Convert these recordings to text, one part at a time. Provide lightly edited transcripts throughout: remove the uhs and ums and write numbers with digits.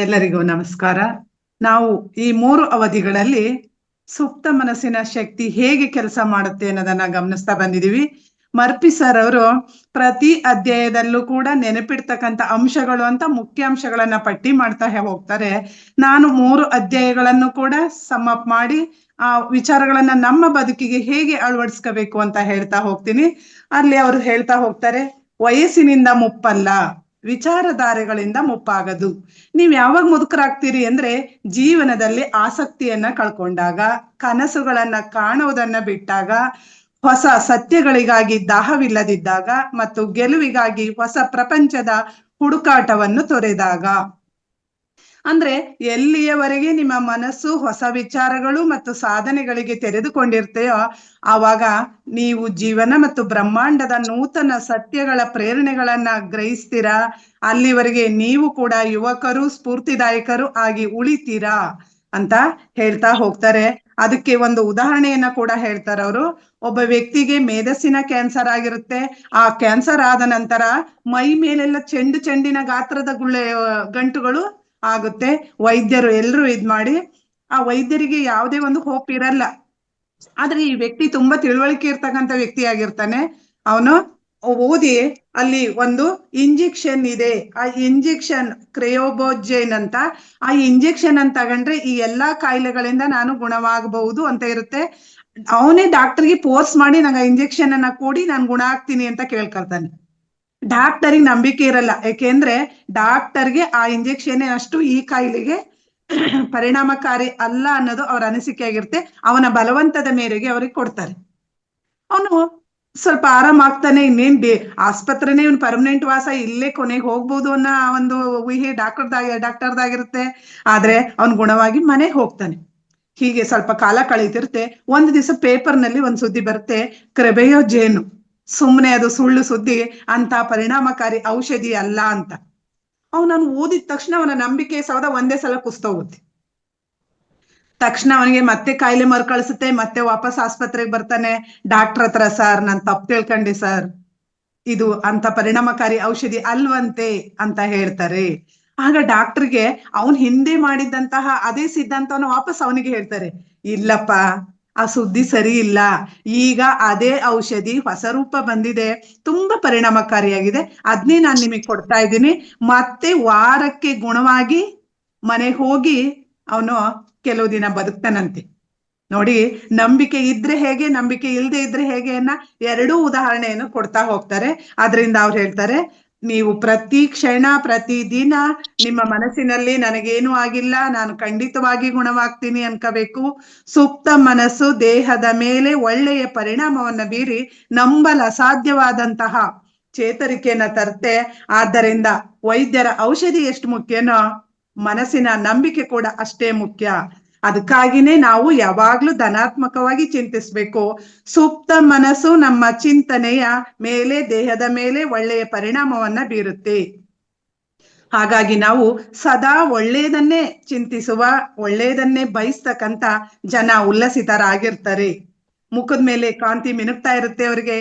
ಎಲ್ಲರಿಗೂ ನಮಸ್ಕಾರ. ನಾವು ಈ 3 ಅವಧಿಗಳಲ್ಲಿ ಸುಪ್ತ ಮನಸ್ಸಿನ ಶಕ್ತಿ ಹೇಗೆ ಕೆಲಸ ಮಾಡುತ್ತೆ ಅನ್ನೋದನ್ನ ಗಮನಿಸ್ತಾ ಬಂದಿದೀವಿ. ಮರ್ಪಿ ಸರ್ ಅವರು ಪ್ರತಿ ಅಧ್ಯಾಯದಲ್ಲೂ ಕೂಡ ನೆನಪಿಡ್ತಕ್ಕಂಥ ಅಂಶಗಳು ಅಂತ ಮುಖ್ಯ ಅಂಶಗಳನ್ನ ಪಟ್ಟಿ ಮಾಡ್ತಾ ಹೋಗ್ತಾರೆ. ನಾನು 3 ಅಧ್ಯಾಯಗಳನ್ನು ಕೂಡ ಸಮ್ ಅಪ್ ಮಾಡಿ ಆ ವಿಚಾರಗಳನ್ನ ನಮ್ಮ ಬದುಕಿಗೆ ಹೇಗೆ ಅಳವಡಿಸ್ಕೋಬೇಕು ಅಂತ ಹೇಳ್ತಾ ಹೋಗ್ತೀನಿ. ಅಲ್ಲಿ ಅವರು ಹೇಳ್ತಾ ಹೋಗ್ತಾರೆ, ವಯಸ್ಸಿನಿಂದ ಮುಪ್ಪಲ್ಲ, ವಿಚಾರಧಾರೆಗಳಿಂದ ಮುಪ್ಪಾಗದು. ನೀವ್ ಯಾವಾಗ ಮುದುಕರಾಗ್ತೀರಿ ಅಂದ್ರೆ ಜೀವನದಲ್ಲಿ ಆಸಕ್ತಿಯನ್ನ ಕಳ್ಕೊಂಡಾಗ, ಕನಸುಗಳನ್ನ ಕಾಣುವುದನ್ನ ಬಿಟ್ಟಾಗ, ಹೊಸ ಸತ್ಯಗಳಿಗಾಗಿ ದಾಹವಿಲ್ಲದಿದ್ದಾಗ ಮತ್ತು ಗೆಲುವಿಗಾಗಿ ಹೊಸ ಪ್ರಪಂಚದ ಹುಡುಕಾಟವನ್ನು ತೊರೆದಾಗ. ಅಂದ್ರೆ ಎಲ್ಲಿಯವರೆಗೆ ನಿಮ್ಮ ಮನಸ್ಸು ಹೊಸ ವಿಚಾರಗಳು ಮತ್ತು ಸಾಧನೆಗಳಿಗೆ ತೆರೆದುಕೊಂಡಿರ್ತೆಯೋ ಆವಾಗ ನೀವು ಜೀವನ ಮತ್ತು ಬ್ರಹ್ಮಾಂಡದ ನೂತನ ಸತ್ಯಗಳ ಪ್ರೇರಣೆಗಳನ್ನ ಗ್ರಹಿಸ್ತೀರಾ. ಅಲ್ಲಿವರೆಗೆ ನೀವು ಕೂಡ ಯುವಕರು, ಸ್ಫೂರ್ತಿದಾಯಕರು ಆಗಿ ಉಳಿತೀರಾ ಅಂತ ಹೇಳ್ತಾ ಹೋಗ್ತಾರೆ. ಅದಕ್ಕೆ ಒಂದು ಉದಾಹರಣೆಯನ್ನ ಕೂಡ ಹೇಳ್ತಾರೆ ಅವರು. ಒಬ್ಬ ವ್ಯಕ್ತಿಗೆ ಮೇದಸ್ಸಿನ ಕ್ಯಾನ್ಸರ್ ಆಗಿರುತ್ತೆ. ಆ ಕ್ಯಾನ್ಸರ್ ಆದ ನಂತರ ಮೈ ಮೇಲೆಲ್ಲ ಚೆಂಡಿನ ಗಾತ್ರದ ಗಂಟುಗಳು ಆಗುತ್ತೆ. ವೈದ್ಯರು ಎಲ್ರು ಮಾಡಿ ಆ ವೈದ್ಯರಿಗೆ ಯಾವುದೇ ಒಂದು ಹೋಪ್ ಇರಲ್ಲ. ಆದ್ರೆ ಈ ವ್ಯಕ್ತಿ ತುಂಬಾ ತಿಳುವಳಿಕೆ ಇರ್ತಕ್ಕಂಥ ವ್ಯಕ್ತಿ ಆಗಿರ್ತಾನೆ. ಅವನು ಓದಿ ಅಲ್ಲಿ ಒಂದು ಇಂಜೆಕ್ಷನ್ ಇದೆ, ಆ ಇಂಜೆಕ್ಷನ್ ಕ್ರೆಯೋಬೋಜೇನ್ ಅಂತ, ಆ ಇಂಜೆಕ್ಷನ್ ಅಂತ ತಗೊಂಡ್ರೆ ಈ ಎಲ್ಲಾ ಕಾಯಿಲೆಗಳಿಂದ ನಾನು ಗುಣವಾಗಬಹುದು ಅಂತ ಇರುತ್ತೆ. ಅವನೇ ಡಾಕ್ಟರ್ಗೆ ಫೋರ್ಸ್ ಮಾಡಿ ನಂಗೆ ಇಂಜೆಕ್ಷನ್ ಅನ್ನ ಕೊಡಿ, ನಾನು ಗುಣ ಆಗ್ತೀನಿ ಅಂತ ಕೇಳ್ಕೊಳ್ತಾನೆ. ಡಾಕ್ಟರಿಗೆ ನಂಬಿಕೆ ಇರಲ್ಲ, ಯಾಕೆಂದ್ರೆ ಡಾಕ್ಟರ್ಗೆ ಆ ಇಂಜೆಕ್ಷನ್ ಅಷ್ಟು ಈ ಕಾಯಿಲೆಗೆ ಪರಿಣಾಮಕಾರಿ ಅಲ್ಲ ಅನ್ನೋದು ಅವ್ರ ಅನಿಸಿಕೆ ಆಗಿರುತ್ತೆ. ಅವನ ಬಲವಂತದ ಮೇರೆಗೆ ಅವ್ರಿಗೆ ಕೊಡ್ತಾರೆ. ಅವನು ಸ್ವಲ್ಪ ಆರಾಮಾಗ್ತಾನೆ. ಇನ್ನೇನ್ ಆಸ್ಪತ್ರೆನೇ ಇವ್ನು ಪರ್ಮನೆಂಟ್ ವಾಸ, ಇಲ್ಲೇ ಕೊನೆಗೆ ಹೋಗ್ಬೋದು ಅನ್ನೋ ಒಂದು ಊಹೆ ಡಾಕ್ಟರ್ದಾಗಿರುತ್ತೆ. ಆದ್ರೆ ಅವ್ನ್ ಗುಣವಾಗಿ ಮನೆಗೆ ಹೋಗ್ತಾನೆ. ಹೀಗೆ ಸ್ವಲ್ಪ ಕಾಲ ಕಳೀತಿರುತ್ತೆ. ಒಂದ್ ದಿವಸ ಪೇಪರ್ನಲ್ಲಿ ಒಂದ್ ಸುದ್ದಿ ಬರುತ್ತೆ, ಕ್ರೆಬೆಯೋಜೇನು ಸುಮ್ನೆ ಅದು ಸುಳ್ಳು ಸುದ್ದಿ, ಅಂತ ಪರಿಣಾಮಕಾರಿ ಔಷಧಿ ಅಲ್ಲ ಅಂತ. ಅವನನ್ನು ಓದಿದ ತಕ್ಷಣ ಅವನ ನಂಬಿಕೆ ಸೌದ ಒಂದೇ ಸಲ ಕುಸ್ತೋಗುತ್ತೆ. ತಕ್ಷಣ ಅವನಿಗೆ ಮತ್ತೆ ಕಾಯಿಲೆ ಮರುಕಳಿಸುತ್ತೆ. ಮತ್ತೆ ವಾಪಸ್ ಆಸ್ಪತ್ರೆಗೆ ಬರ್ತಾನೆ. ಡಾಕ್ಟರ್ ಹತ್ರ, ಸರ್ ನಾನು ತಪ್ಪು ತಿಳ್ಕೊಂಡೆ ಸರ್, ಇದು ಅಂತ ಪರಿಣಾಮಕಾರಿ ಔಷಧಿ ಅಲ್ವಂತೆ ಅಂತ ಹೇಳ್ತಾರೆ. ಆಗ ಡಾಕ್ಟರ್ಗೆ ಅವನ್ ಹಿಂದೆ ಮಾಡಿದ್ದಂತಹ ಅದೇ ಸಿದ್ಧಾಂತವನ್ನು ವಾಪಸ್ ಅವನಿಗೆ ಹೇಳ್ತಾರೆ. ಇಲ್ಲಪ್ಪ, ಆ ಸುದ್ದಿ ಸರಿ ಇಲ್ಲ. ಈಗ ಅದೇ ಔಷಧಿ ಹೊಸ ರೂಪ ಬಂದಿದೆ, ತುಂಬಾ ಪರಿಣಾಮಕಾರಿಯಾಗಿದೆ, ಅದನ್ನೇ ನಾನು ನಿಮಗೆ ಕೊಡ್ತಾ ಇದ್ದೀನಿ. ಮತ್ತೆ ವಾರಕ್ಕೆ ಗುಣವಾಗಿ ಮನೆಗೆ ಹೋಗಿ ಅವನು ಕೆಲವು ದಿನ ಬದುಕ್ತಾನಂತೆ. ನೋಡಿ, ನಂಬಿಕೆ ಇದ್ರೆ ಹೇಗೆ, ನಂಬಿಕೆ ಇಲ್ಲದೆ ಇದ್ರೆ ಹೇಗೆ ಅನ್ನ ಎರಡೂ ಉದಾಹರಣೆಯನ್ನು ಕೊಡ್ತಾ ಹೋಗ್ತಾರೆ. ಆದ್ರಿಂದ ಅವ್ರು ಹೇಳ್ತಾರೆ, ನೀವು ಪ್ರತಿ ಕ್ಷಣ ಪ್ರತಿ ದಿನ ನಿಮ್ಮ ಮನಸ್ಸಿನಲ್ಲಿ ನನಗೇನು ಆಗಿಲ್ಲ, ನಾನು ಖಂಡಿತವಾಗಿ ಗುಣವಾಗ್ತೀನಿ ಅನ್ಕೋಬೇಕು. ಸುಪ್ತ ಮನಸ್ಸು ದೇಹದ ಮೇಲೆ ಒಳ್ಳೆಯ ಪರಿಣಾಮವನ್ನ ಬೀರಿ ನಂಬಲು ಅಸಾಧ್ಯವಾದಂತಹ ಚೇತರಿಕೆಯನ್ನ ತರುತ್ತೆ. ಆದ್ದರಿಂದ ವೈದ್ಯರ ಔಷಧಿ ಎಷ್ಟು ಮುಖ್ಯನೋ ಮನಸ್ಸಿನ ನಂಬಿಕೆ ಕೂಡ ಅಷ್ಟೇ ಮುಖ್ಯ. ಅದಕ್ಕಾಗಿನೇ ನಾವು ಯಾವಾಗ್ಲೂ ಧನಾತ್ಮಕವಾಗಿ ಚಿಂತಿಸ್ಬೇಕು. ಸುಪ್ತ ಮನಸ್ಸು ನಮ್ಮ ಚಿಂತನೆಯ ಮೇಲೆ, ದೇಹದ ಮೇಲೆ ಒಳ್ಳೆಯ ಪರಿಣಾಮವನ್ನ ಬೀರುತ್ತೆ. ಹಾಗಾಗಿ ನಾವು ಸದಾ ಒಳ್ಳೆಯದನ್ನೇ ಚಿಂತಿಸುವ, ಒಳ್ಳೆಯದನ್ನೇ ಬಯಸ್ತಕ್ಕಂಥ ಜನ ಉಲ್ಲಸಿತರಾಗಿರ್ತಾರೆ. ಮುಖದ ಮೇಲೆ ಕಾಂತಿ ಮಿನುಗ್ತಾ ಇರುತ್ತೆ, ಅವ್ರಿಗೆ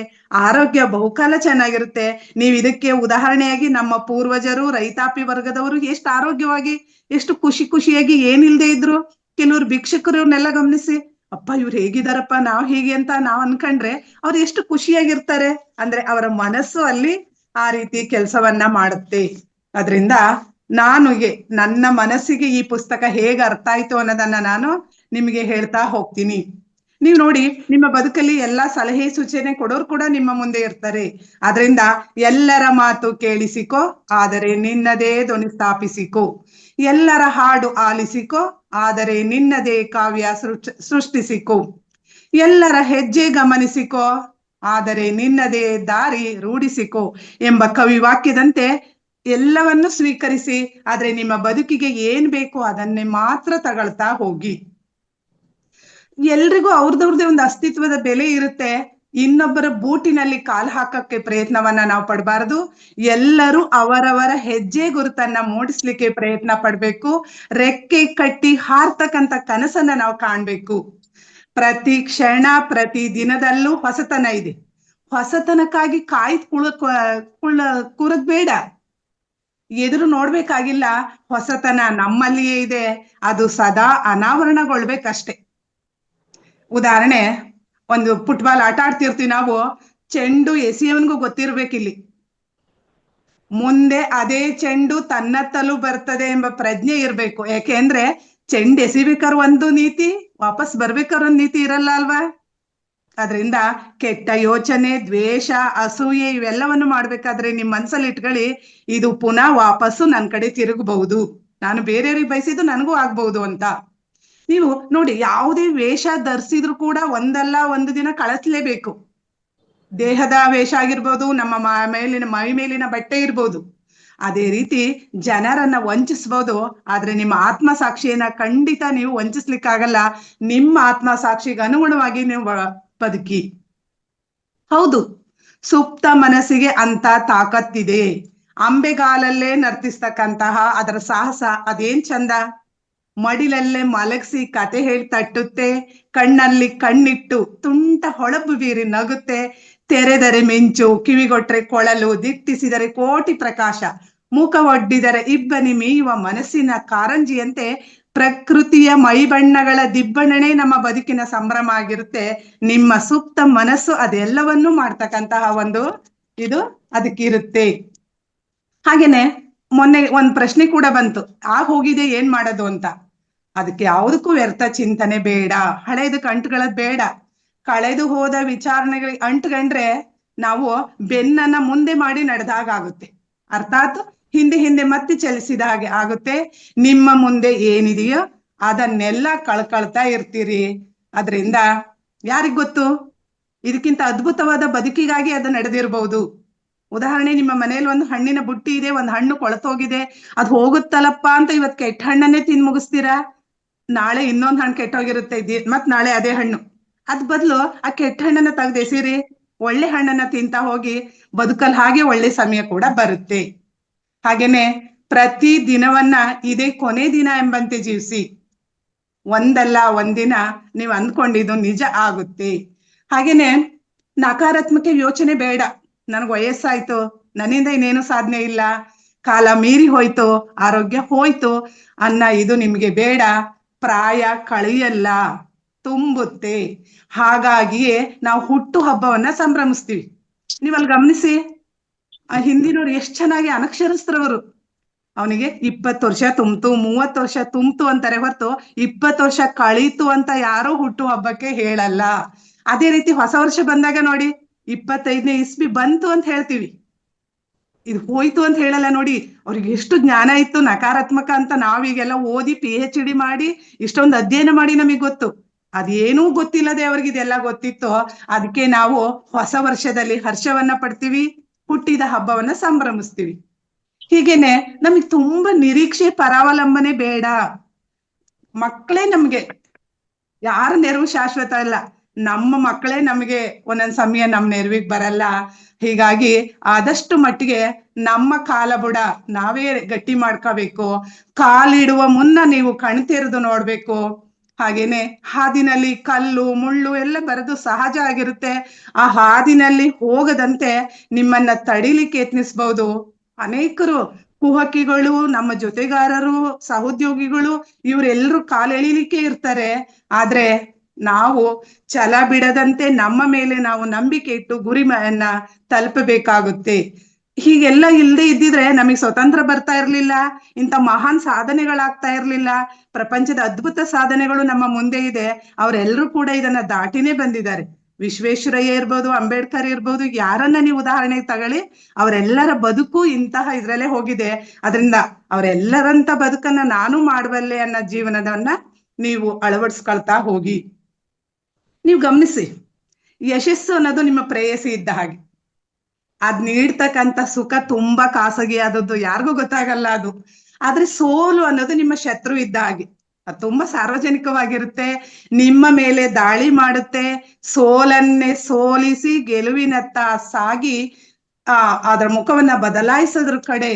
ಆರೋಗ್ಯ ಬಹುಕಾಲ ಚೆನ್ನಾಗಿರುತ್ತೆ. ನೀವ್ ಇದಕ್ಕೆ ಉದಾಹರಣೆಯಾಗಿ ನಮ್ಮ ಪೂರ್ವಜರು, ರೈತಾಪಿ ವರ್ಗದವರು ಎಷ್ಟು ಆರೋಗ್ಯವಾಗಿ, ಎಷ್ಟು ಖುಷಿಯಾಗಿ ಏನಿಲ್ದೆ ಇದ್ರು. ಕೆಲವ್ರು ಭಿಕ್ಷುಕರನ್ನೆಲ್ಲ ಗಮನಿಸಿ, ಅಪ್ಪ ಇವ್ರು ಹೇಗಿದಾರಪ್ಪ, ನಾವ್ ಹೀಗೆ ಅಂತ ನಾವ್ ಅನ್ಕೊಂಡ್ರೆ ಅವ್ರು ಎಷ್ಟು ಖುಷಿಯಾಗಿರ್ತಾರೆ. ಅಂದ್ರೆ ಅವರ ಮನಸ್ಸು ಅಲ್ಲಿ ಆ ರೀತಿ ಕೆಲಸವನ್ನ ಮಾಡುತ್ತೆ. ಅದರಿಂದ ನನ್ನ ಮನಸ್ಸಿಗೆ ಈ ಪುಸ್ತಕ ಹೇಗೆ ಅರ್ಥ ಆಯ್ತು ಅನ್ನೋದನ್ನ ನಾನು ನಿಮಗೆ ಹೇಳ್ತಾ ಹೋಗ್ತೀನಿ. ನೀವು ನೋಡಿ, ನಿಮ್ಮ ಬದುಕಲ್ಲಿ ಎಲ್ಲಾ ಸಲಹೆ ಸೂಚನೆ ಕೊಡೋರು ಕೂಡ ನಿಮ್ಮ ಮುಂದೆ ಇರ್ತಾರೆ. ಅದರಿಂದ ಎಲ್ಲರ ಮಾತು ಕೇಳಿಸಿಕೋ, ಆದರೆ ನಿನ್ನದೇ ಧ್ವನಿ ಸ್ಥಾಪಿಸಿಕೋ. ಎಲ್ಲರ ಹಾಡು ಆಲಿಸಿಕೋ, ಆದರೆ ನಿನ್ನದೇ ಕಾವ್ಯ ಸೃಷ್ಟಿಸಿಕೋ. ಎಲ್ಲರ ಹೆಜ್ಜೆ ಗಮನಿಸಿಕೋ, ಆದರೆ ನಿನ್ನದೇ ದಾರಿ ರೂಢಿಸಿಕೋ ಎಂಬ ಕವಿ ವಾಕ್ಯದಂತೆ ಎಲ್ಲವನ್ನು ಸ್ವೀಕರಿಸಿ, ಆದ್ರೆ ನಿಮ್ಮ ಬದುಕಿಗೆ ಏನ್ ಬೇಕೋ ಅದನ್ನೇ ಮಾತ್ರ ತಗೊಳ್ತಾ ಹೋಗಿ. ಎಲ್ರಿಗೂ ಅವ್ರದವ್ರದೇ ಒಂದು ಅಸ್ತಿತ್ವದ ಬೆಲೆ ಇರುತ್ತೆ. ಇನ್ನೊಬ್ಬರ ಬೂಟಿನಲ್ಲಿ ಕಾಲು ಹಾಕಕ್ಕೆ ಪ್ರಯತ್ನವನ್ನ ನಾವು ಪಡಬಾರದು. ಎಲ್ಲರೂ ಅವರವರ ಹೆಜ್ಜೆ ಗುರುತನ್ನ ಮೂಡಿಸ್ಲಿಕ್ಕೆ ಪ್ರಯತ್ನ ಪಡ್ಬೇಕು. ರೆಕ್ಕೆ ಕಟ್ಟಿ ಹಾರ್ತಕ್ಕಂಥ ಕನಸನ್ನ ನಾವು ಕಾಣ್ಬೇಕು. ಪ್ರತಿ ಕ್ಷಣ ಪ್ರತಿ ದಿನದಲ್ಲೂ ಹೊಸತನ ಇದೆ. ಹೊಸತನಕ್ಕಾಗಿ ಕೂರದ್ ಬೇಡ. ಎದುರು ನೋಡ್ಬೇಕಾಗಿಲ್ಲ. ಹೊಸತನ ನಮ್ಮಲ್ಲಿಯೇ ಇದೆ, ಅದು ಸದಾ ಅನಾವರಣಗೊಳ್ಬೇಕಷ್ಟೆ. ಉದಾಹರಣೆ, ಒಂದು ಫುಟ್ಬಾಲ್ ಆಟ ಆಡ್ತಿರ್ತೀವಿ ನಾವು, ಚೆಂಡು ಎಸೆಯವನ್ಗೂ ಗೊತ್ತಿರ್ಬೇಕಿಲ್ಲಿ, ಮುಂದೆ ಅದೇ ಚೆಂಡು ತನ್ನತ್ತಲೂ ಬರ್ತದೆ ಎಂಬ ಪ್ರಜ್ಞೆ ಇರ್ಬೇಕು. ಯಾಕೆಂದ್ರೆ ಚೆಂಡು ಎಸಿಬೇಕಾದ್ರೆ ಒಂದು ನೀತಿ, ವಾಪಸ್ ಬರ್ಬೇಕಾದ್ರೆ ಒಂದು ನೀತಿ ಇರಲ್ಲ ಅಲ್ವಾ? ಅದರಿಂದ ಕೆಟ್ಟ ಯೋಚನೆ, ದ್ವೇಷ, ಅಸೂಯೆ ಇವೆಲ್ಲವನ್ನು ಮಾಡ್ಬೇಕಾದ್ರೆ ನಿಮ್ ಮನ್ಸಲ್ಲಿ ಇಟ್ಕೊಳ್ಳಿ, ಇದು ಪುನಃ ವಾಪಸ್ಸು ನನ್ ಕಡೆ ತಿರುಗಬಹುದು, ನಾನು ಬೇರೆಯವ್ರಿಗೆ ಬಯಸಿದ್ದು ನನಗೂ ಆಗ್ಬಹುದು ಅಂತ. ನೀವು ನೋಡಿ, ಯಾವುದೇ ವೇಷ ಧರಿಸಿದ್ರು ಕೂಡ ಒಂದಲ್ಲ ಒಂದು ದಿನ ಕಳಚಲೇಬೇಕು. ದೇಹದ ವೇಷ ಆಗಿರ್ಬೋದು, ನಮ್ಮ ಮೈ ಮೇಲಿನ ಬಟ್ಟೆ ಇರ್ಬೋದು. ಅದೇ ರೀತಿ ಜನರನ್ನ ವಂಚಿಸ್ಬೋದು, ಆದ್ರೆ ನಿಮ್ಮ ಆತ್ಮಸಾಕ್ಷಿಯನ್ನ ಖಂಡಿತ ನೀವು ವಂಚಿಸ್ಲಿಕ್ಕಾಗಲ್ಲ. ನಿಮ್ಮ ಆತ್ಮಸಾಕ್ಷಿಗೆ ಅನುಗುಣವಾಗಿ ನೀವು ಬದುಕಿ. ಹೌದು, ಸುಪ್ತ ಮನಸ್ಸಿಗೆ ಅಂತ ತಾಕತ್ತಿದೆ. ಅಂಬೆಗಾಲಲ್ಲೇ ನರ್ತಿಸ್ತಕ್ಕಂತಹ ಅದರ ಸಾಹಸ ಅದೇನ್ ಚಂದ. ಮಡಿಲಲ್ಲೇ ಮಲಗಿಸಿ ಕತೆ ಹೇಳಿ ತಟ್ಟುತ್ತೆ, ಕಣ್ಣಲ್ಲಿ ಕಣ್ಣಿಟ್ಟು ತುಂಟ ಹೊಳಪು ಬೀರಿ ನಗುತ್ತೆ, ತೆರೆದರೆ ಮಿಂಚು, ಕಿವಿಗೊಟ್ರೆ ಕೊಳಲು, ದಿಟ್ಟಿಸಿದರೆ ಕೋಟಿ ಪ್ರಕಾಶ, ಮುಖ ಒಡ್ಡಿದರೆ ಇಬ್ಬನಿ ಮೀಯುವ ಮನಸ್ಸಿನ ಕಾರಂಜಿಯಂತೆ ಪ್ರಕೃತಿಯ ಮೈಬಣ್ಣಗಳ ದಿಬ್ಬಣನೆ ನಮ್ಮ ಬದುಕಿನ ಸಂಭ್ರಮ ಆಗಿರುತ್ತೆ. ನಿಮ್ಮ ಸುಪ್ತ ಮನಸ್ಸು ಅದೆಲ್ಲವನ್ನೂ ಮಾಡ್ತಕ್ಕಂತಹ ಒಂದು ಇದು ಅದಕ್ಕಿರುತ್ತೆ. ಹಾಗೇನೆ ಮೊನ್ನೆ ಒಂದ್ ಪ್ರಶ್ನೆ ಕೂಡ ಬಂತು, ಹೋಗಿದೆ ಏನ್ ಮಾಡೋದು ಅಂತ. ಅದಕ್ಕೆ ಯಾವುದಕ್ಕೂ ವ್ಯರ್ಥ ಚಿಂತನೆ ಬೇಡ, ಹಳೆದಕ್ಕೆ ಅಂಟುಗಳದ್ ಬೇಡ. ಕಳೆದು ಹೋದ ವಿಚಾರಣೆಗಳಿಗೆ ಅಂಟುಗಂಡ್ರೆ ನಾವು ಬೆನ್ನನ್ನ ಮುಂದೆ ಮಾಡಿ ನಡೆದಾಗ ಆಗುತ್ತೆ, ಅರ್ಥಾತ್ ಹಿಂದೆ ಹಿಂದೆ ಮತ್ತೆ ಚಲಿಸಿದ ಹಾಗೆ ಆಗುತ್ತೆ. ನಿಮ್ಮ ಮುಂದೆ ಏನಿದೆಯೋ ಅದನ್ನೆಲ್ಲ ಕಳ್ಕೊಳ್ತಾ ಇರ್ತೀರಿ. ಅದರಿಂದ ಯಾರಿಗ್ ಗೊತ್ತು, ಇದಕ್ಕಿಂತ ಅದ್ಭುತವಾದ ಬದುಕಿಗಾಗಿ ಅದು ನಡೆದಿರ್ಬಹುದು. ಉದಾಹರಣೆ, ನಿಮ್ಮ ಮನೇಲಿ ಒಂದು ಹಣ್ಣಿನ ಬುಟ್ಟಿ ಇದೆ, ಒಂದು ಹಣ್ಣು ಕೊಳತೋಗಿದೆ, ಅದು ಹೋಗುತ್ತಲ್ಲಪ್ಪ ಅಂತ ಇವತ್ತು ಕೆಟ್ಟ ಹಣ್ಣನ್ನೇ ತಿಂದು ಮುಗಿಸ್ತೀರಾ, ನಾಳೆ ಇನ್ನೊಂದು ಹಣ್ಣು ಕೆಟ್ಟೋಗಿರುತ್ತೆ, ಮತ್ ನಾಳೆ ಅದೇ ಹಣ್ಣು. ಅದ್ ಬದಲು ಆ ಕೆಟ್ಟ ಹಣ್ಣನ್ನ ತೆಗ್ದು ಎಸೀರಿ, ಒಳ್ಳೆ ಹಣ್ಣನ್ನ ತಿಂತ ಹೋಗಿ, ಬದುಕಲ್ ಹಾಗೆ ಒಳ್ಳೆ ಸಮಯ ಕೂಡ ಬರುತ್ತೆ. ಹಾಗೇನೆ ಪ್ರತಿ ದಿನವನ್ನ ಇದೇ ಕೊನೆ ದಿನ ಎಂಬಂತೆ ಜೀವಿಸಿ. ಒಂದಲ್ಲ ಒಂದಿನ ನೀವು ಅಂದ್ಕೊಂಡಿದ್ದು ನಿಜ ಆಗುತ್ತೆ. ಹಾಗೇನೆ ನಕಾರಾತ್ಮಕ ಯೋಚನೆ ಬೇಡ. ನನ್ಗೆ ವಯಸ್ಸಾಯ್ತು, ನನ್ನಿಂದ ಇನ್ನೇನು ಸಾಧನೆ ಇಲ್ಲ, ಕಾಲ ಮೀರಿ ಹೋಯ್ತು, ಆರೋಗ್ಯ ಹೋಯ್ತು ಇದು ನಿಮ್ಗೆ ಬೇಡ. ಪ್ರಾಯ ಕಳೆಯಲ್ಲ, ತುಂಬುತ್ತೆ. ಹಾಗಾಗಿಯೇ ನಾವು ಹುಟ್ಟು ಹಬ್ಬವನ್ನ ಸಂಭ್ರಮಿಸ್ತೀವಿ. ನೀವಲ್ಲಿ ಗಮನಿಸಿ, ಆ ಹಿಂದಿನವ್ರು ಎಷ್ಟು ಚೆನ್ನಾಗಿ ಅನಕ್ಷರಸ್ಥರವರು, ಅವನಿಗೆ 20 ವರ್ಷ ತುಂಬ್ತು, 30 ವರ್ಷ ತುಂಬ್ತು ಅಂತಾರೆ ಹೊರತು 20 ವರ್ಷ ಕಳೀತು ಅಂತ ಯಾರೋ ಹುಟ್ಟು ಹಬ್ಬಕ್ಕೆ ಹೇಳಲ್ಲ. ಅದೇ ರೀತಿ ಹೊಸ ವರ್ಷ ಬಂದಾಗ ನೋಡಿ, 25ನೇ ಇಸ್ವಿ ಬಂತು ಅಂತ ಹೇಳ್ತೀವಿ, ಇದು ಹೋಯ್ತು ಅಂತ ಹೇಳಲ್ಲ. ನೋಡಿ, ಅವ್ರಿಗೆ ಎಷ್ಟು ಜ್ಞಾನ ಇತ್ತು ನಕಾರಾತ್ಮಕ ಅಂತ. ನಾವೀಗೆಲ್ಲ ಓದಿ PhD ಮಾಡಿ ಇಷ್ಟೊಂದು ಅಧ್ಯಯನ ಮಾಡಿ ನಮಗೆ ಗೊತ್ತು, ಅದೇನೂ ಗೊತ್ತಿಲ್ಲದೆ ಅವ್ರಿಗೆ ಇದೆಲ್ಲ ಗೊತ್ತಿತ್ತು. ಅದಕ್ಕೆ ನಾವು ಹೊಸ ವರ್ಷದಲ್ಲಿ ಹರ್ಷವನ್ನ ಪಡ್ತೀವಿ, ಹುಟ್ಟಿದ ಹಬ್ಬವನ್ನ ಸಂಭ್ರಮಿಸ್ತೀವಿ. ಹೀಗೇನೆ ನಮಗೆ ತುಂಬಾ ನಿರೀಕ್ಷೆ, ಪರಾವಲಂಬನೆ ಬೇಡ. ಮಕ್ಕಳೇ ನಮ್ಗೆ, ಯಾರ ನೆರವು ಶಾಶ್ವತ ಇಲ್ಲ. ನಮ್ಮ ಮಕ್ಕಳೇ ನಮಗೆ ಒಂದೊಂದ್ ಸಮಯ ನಮ್ ನೆರವಿಗೆ ಬರಲ್ಲ. ಹೀಗಾಗಿ ಆದಷ್ಟು ಮಟ್ಟಿಗೆ ನಮ್ಮ ಕಾಲ ಬುಡ ನಾವೇ ಗಟ್ಟಿ ಮಾಡ್ಕೋಬೇಕು. ಕಾಲಿಡುವ ಮುನ್ನ ನೀವು ಕಣ್ತೆರೆದು ನೋಡ್ಬೇಕು. ಹಾಗೇನೆ ಹಾದಿನಲ್ಲಿ ಕಲ್ಲು ಮುಳ್ಳು ಎಲ್ಲ ಬರೋದು ಸಹಜ ಆಗಿರುತ್ತೆ. ಆ ಹಾದಿನಲ್ಲಿ ಹೋಗದಂತೆ ನಿಮ್ಮನ್ನ ತಡಿಲಿಕ್ಕೆ ಯತ್ನಿಸ್ಬಹುದು. ಅನೇಕರು ಕುಹಕಿಗಳು, ನಮ್ಮ ಜೊತೆಗಾರರು, ಸಹೋದ್ಯೋಗಿಗಳು ಇವರೆಲ್ಲರೂ ಕಾಲೆಳಿಲಿಕ್ಕೆ ಇರ್ತಾರೆ. ಆದ್ರೆ ನಾವು ಛಲ ಬಿಡದಂತೆ ನಮ್ಮ ಮೇಲೆ ನಾವು ನಂಬಿಕೆ ಇಟ್ಟು ಗುರಿಯನ್ನ ತಲುಪಬೇಕಾಗುತ್ತೆ. ಹೀಗೆಲ್ಲ ಇಲ್ಲದೆ ಇದ್ದಿದ್ರೆ ನಮಗೆ ಸ್ವತಂತ್ರ ಬರ್ತಾ ಇರ್ಲಿಲ್ಲ, ಇಂಥ ಮಹಾನ್ ಸಾಧನೆಗಳಾಗ್ತಾ ಇರ್ಲಿಲ್ಲ. ಪ್ರಪಂಚದ ಅದ್ಭುತ ಸಾಧನೆಗಳು ನಮ್ಮ ಮುಂದೆ ಇದೆ, ಅವರೆಲ್ಲರೂ ಕೂಡ ಇದನ್ನ ದಾಟಿನೇ ಬಂದಿದ್ದಾರೆ. ವಿಶ್ವೇಶ್ವರಯ್ಯ ಇರ್ಬೋದು, ಅಂಬೇಡ್ಕರ್ ಇರ್ಬೋದು, ಯಾರನ್ನ ನೀವು ಉದಾಹರಣೆಗೆ ತಗೊಳ್ಳಿ, ಅವರೆಲ್ಲರ ಬದುಕು ಇಂತಹ ಇದ್ರಲ್ಲೇ ಹೋಗಿದೆ. ಅದರಿಂದ ಅವರೆಲ್ಲರಂತ ಬದುಕನ್ನ ನಾನು ಮಾಡಬಲ್ಲೆ ಅನ್ನೋ ಜೀವನದನ್ನ ನೀವು ಅಳವಡಿಸ್ಕೊಳ್ತಾ ಹೋಗಿ. ನೀವು ಗಮನಿಸಿ, ಯಶಸ್ಸು ಅನ್ನೋದು ನಿಮ್ಮ ಪ್ರೇಯಸಿ ಇದ್ದ ಹಾಗೆ. ಅದ್ ನೀಡ್ತಕ್ಕಂಥ ಸುಖ ತುಂಬಾ ಖಾಸಗಿಯಾದದ್ದು, ಯಾರಿಗೂ ಗೊತ್ತಾಗಲ್ಲ ಅದು. ಆದ್ರೆ ಸೋಲು ಅನ್ನೋದು ನಿಮ್ಮ ಶತ್ರು ಇದ್ದ ಹಾಗೆ, ಅದು ತುಂಬಾ ಸಾರ್ವಜನಿಕವಾಗಿರುತ್ತೆ, ನಿಮ್ಮ ಮೇಲೆ ದಾಳಿ ಮಾಡುತ್ತೆ. ಸೋಲನ್ನೇ ಸೋಲಿಸಿ ಗೆಲುವಿನತ್ತ ಸಾಗಿ ಅದರ ಮುಖವನ್ನ ಬದಲಾಯಿಸೋದ್ರ ಕಡೆ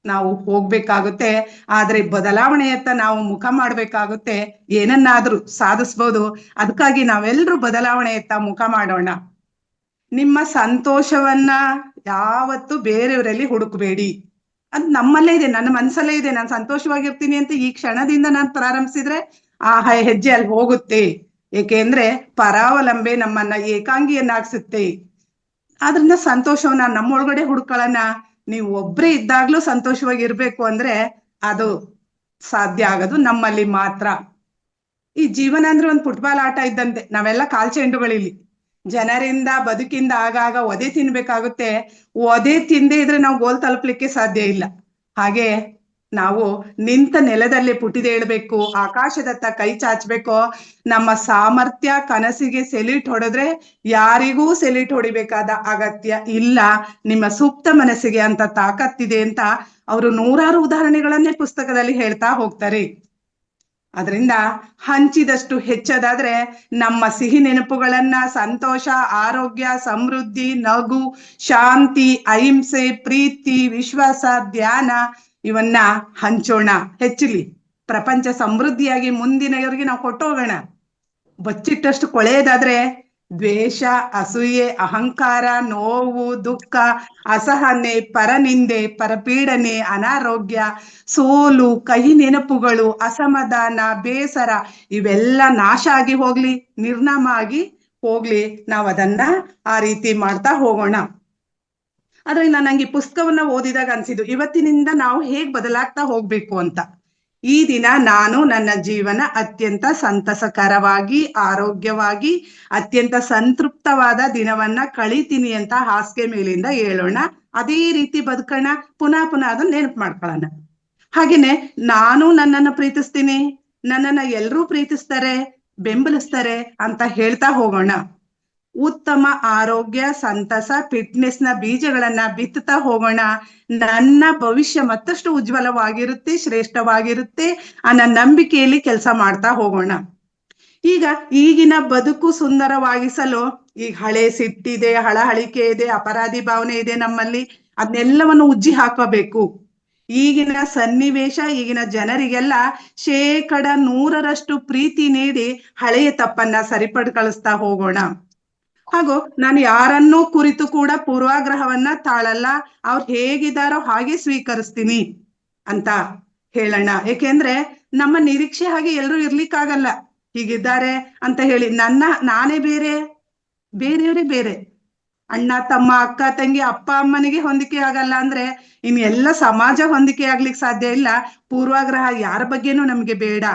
ನಾವು ಹೋಗ್ಬೇಕಾಗುತ್ತೆ. ಆದ್ರೆ ಬದಲಾವಣೆಯತ್ತ ನಾವು ಮುಖ ಮಾಡ್ಬೇಕಾಗುತ್ತೆ. ಏನನ್ನಾದ್ರೂ ಸಾಧಿಸ್ಬೋದು, ಅದಕ್ಕಾಗಿ ನಾವೆಲ್ಲರೂ ಬದಲಾವಣೆಯತ್ತ ಮುಖ ಮಾಡೋಣ. ನಿಮ್ಮ ಸಂತೋಷವನ್ನ ಯಾವತ್ತು ಬೇರೆಯವರಲ್ಲಿ ಹುಡುಕಬೇಡಿ, ಅದು ನಮ್ಮಲ್ಲೇ ಇದೆ, ನನ್ನ ಮನಸ್ಸಲ್ಲೇ ಇದೆ. ನಾನು ಸಂತೋಷವಾಗಿರ್ತೀನಿ ಅಂತ ಈ ಕ್ಷಣದಿಂದ ನಾನು ಪ್ರಾರಂಭಿಸಿದ್ರೆ ಆ ಹೆಜ್ಜೆ ಅಲ್ಲಿ ಹೋಗುತ್ತೆ. ಏಕೆಂದ್ರೆ ಪರಾವಲಂಬೆ ನಮ್ಮನ್ನ ಏಕಾಂಗಿಯನ್ನಾಗಿಸುತ್ತೆ. ಆದ್ರಿಂದ ಸಂತೋಷವನ್ನ ನಮ್ಮೊಳಗಡೆ ಹುಡ್ಕೊಳ್ಳೋಣ. ನೀವು ಒಬ್ರೇ ಇದ್ದಾಗ್ಲೂ ಸಂತೋಷವಾಗಿರ್ಬೇಕು ಅಂದ್ರೆ ಅದು ಸಾಧ್ಯ ಆಗೋದು ನಮ್ಮಲ್ಲಿ ಮಾತ್ರ. ಈ ಜೀವನ ಅಂದ್ರೆ ಒಂದು ಫುಟ್ಬಾಲ್ ಆಟ ಇದ್ದಂತೆ. ನಾವೆಲ್ಲ ಕಾಲ್ಚೆಂಡುಗಳಿಲ್ಲಿ. ಜನರಿಂದ ಬದುಕಿಂದ ಆಗಾಗ ಒದೆ ತಿನ್ಬೇಕಾಗುತ್ತೆ. ಒದೆ ತಿಂದೇ ಇದ್ರೆ ನಾವು ಗೋಲ್ ತಲುಪಲಿಕ್ಕೆ ಸಾಧ್ಯ ಇಲ್ಲ. ಹಾಗೆ ನಾವು ನಿಂತ ನೆಲದಲ್ಲಿ ಪುಟಿದೇಳ್ಬೇಕು, ಆಕಾಶದತ್ತ ಕೈ ಚಾಚಬೇಕು. ನಮ್ಮ ಸಾಮರ್ಥ್ಯ ಕನಸಿಗೆ ಸೆಲ್ಯೂಟ್ ಹೊಡೆದ್ರೆ ಯಾರಿಗೂ ಸೆಲ್ಯೂಟ್ ಹೊಡಿಬೇಕಾದ ಅಗತ್ಯ ಇಲ್ಲ. ನಿಮ್ಮ ಸುಪ್ತ ಮನಸ್ಸಿಗೆ ಅಂತ ತಾಕತ್ತಿದೆ ಅಂತ ಅವರು ನೂರಾರು ಉದಾಹರಣೆಗಳನ್ನೇ ಪುಸ್ತಕದಲ್ಲಿ ಹೇಳ್ತಾ ಹೋಗ್ತಾರೆ. ಅದರಿಂದ ಹಂಚಿದಷ್ಟು ಹೆಚ್ಚದಾದ್ರೆ ನಮ್ಮ ಸಿಹಿ ನೆನಪುಗಳನ್ನ, ಸಂತೋಷ, ಆರೋಗ್ಯ, ಸಮೃದ್ಧಿ, ನಗು, ಶಾಂತಿ, ಅಹಿಂಸೆ, ಪ್ರೀತಿ, ವಿಶ್ವಾಸ, ಧ್ಯಾನ ಇವನ್ನ ಹಂಚೋಣ. ಹೆಚ್ಚಲಿ ಪ್ರಪಂಚ ಸಮೃದ್ಧಿಯಾಗಿ ಮುಂದಿನವರಿಗೆ ನಾವು ಕೊಟ್ಟೋಗೋಣ. ಬಚ್ಚಿಟ್ಟಷ್ಟು ಕೊಳೆಯದಾದ್ರೆ ದ್ವೇಷ, ಅಸೂಯೆ, ಅಹಂಕಾರ, ನೋವು, ದುಃಖ, ಅಸಹನೆ, ಪರನಿಂದೆ, ಪರಪೀಡನೆ, ಅನಾರೋಗ್ಯ, ಸೋಲು, ಕಹಿ ನೆನಪುಗಳು, ಅಸಮಾಧಾನ, ಬೇಸರ ಇವೆಲ್ಲ ನಾಶ ಆಗಿ ಹೋಗ್ಲಿ, ನಿರ್ನಾಮ ಆಗಿ ಹೋಗ್ಲಿ. ನಾವು ಅದನ್ನ ಆ ರೀತಿ ಮಾಡ್ತಾ ಹೋಗೋಣ. ಆದ್ರಿಂದ ನಂಗೆ ಈ ಪುಸ್ತಕವನ್ನ ಓದಿದಾಗ ಅನ್ಸಿದ್ದು, ಇವತ್ತಿನಿಂದ ನಾವು ಹೇಗ್ ಬದಲಾಗ್ತಾ ಹೋಗ್ಬೇಕು ಅಂತ. ಈ ದಿನ ನಾನು ನನ್ನ ಜೀವನ ಅತ್ಯಂತ ಸಂತಸಕರವಾಗಿ, ಆರೋಗ್ಯವಾಗಿ, ಅತ್ಯಂತ ಸಂತೃಪ್ತವಾದ ದಿನವನ್ನ ಕಳಿತೀನಿ ಅಂತ ಹಾಸಿಗೆ ಮೇಲಿಂದ ಹೇಳೋಣ. ಅದೇ ರೀತಿ ಬದುಕೋಣ. ಪುನಃ ಪುನಃ ಅದನ್ನ ನೆನಪು ಮಾಡ್ಕೊಳ್ಳೋಣ. ಹಾಗೇನೆ ನಾನು ನನ್ನನ್ನು ಪ್ರೀತಿಸ್ತೀನಿ, ನನ್ನನ್ನ ಎಲ್ರೂ ಪ್ರೀತಿಸ್ತಾರೆ, ಬೆಂಬಲಿಸ್ತಾರೆ ಅಂತ ಹೇಳ್ತಾ ಹೋಗೋಣ. ಉತ್ತಮ ಆರೋಗ್ಯ, ಸಂತಸ, ಫಿಟ್ನೆಸ್ ನ ಬೀಜಗಳನ್ನ ಬಿತ್ತುತ್ತಾ ಹೋಗೋಣ. ನನ್ನ ಭವಿಷ್ಯ ಮತ್ತಷ್ಟು ಉಜ್ವಲವಾಗಿರುತ್ತೆ, ಶ್ರೇಷ್ಠವಾಗಿರುತ್ತೆ ಅನ್ನೋ ನಂಬಿಕೆಯಲ್ಲಿ ಕೆಲಸ ಮಾಡ್ತಾ ಹೋಗೋಣ. ಈಗ ಈಗಿನ ಬದುಕು ಸುಂದರವಾಗಿಸಲು ಈಗ ಹಳೆ ಸಿಟ್ಟಿದೆ, ಹಳಹಳಿಕೆ ಇದೆ, ಅಪರಾಧಿ ಭಾವನೆ ಇದೆ ನಮ್ಮಲ್ಲಿ. ಅದನ್ನೆಲ್ಲವನ್ನು ಉಜ್ಜಿ ಹಾಕಬೇಕು. ಈಗಿನ ಸನ್ನಿವೇಶ, ಈಗಿನ ಜನರಿಗೆಲ್ಲ 100% ಪ್ರೀತಿ ನೀಡಿ ಹಳೆಯ ತಪ್ಪನ್ನ ಸರಿಪಡಿಸ್ತಾ ಹೋಗೋಣ. ಹಾಗೂ ನಾನು ಯಾರನ್ನೂ ಕುರಿತು ಕೂಡ ಪೂರ್ವಾಗ್ರಹವನ್ನ ತಾಳಲ್ಲ. ಅವ್ರು ಹೇಗಿದ್ದಾರೋ ಹಾಗೆ ಸ್ವೀಕರಿಸ್ತೀನಿ ಅಂತ ಹೇಳೋಣ. ಏಕೆಂದ್ರೆ ನಮ್ಮ ನಿರೀಕ್ಷೆ ಹಾಗೆ ಎಲ್ರೂ ಇರ್ಲಿಕ್ಕಾಗಲ್ಲ. ಹೀಗಿದ್ದಾರೆ ಅಂತ ಹೇಳಿ ನಾನೇ ಬೇರೆ, ಬೇರೆಯವರೇ ಬೇರೆ. ಅಣ್ಣ ತಮ್ಮ, ಅಕ್ಕ ತಂಗಿ, ಅಪ್ಪ ಅಮ್ಮನಿಗೆ ಹೊಂದಿಕೆ ಆಗಲ್ಲ ಅಂದ್ರೆ ಇನ್ ಎಲ್ಲ ಸಮಾಜ ಹೊಂದಿಕೆ ಆಗ್ಲಿಕ್ಕೆ ಸಾಧ್ಯ ಇಲ್ಲ. ಪೂರ್ವಾಗ್ರಹ ಯಾರ ಬಗ್ಗೆನೂ ನಮ್ಗೆ ಬೇಡ.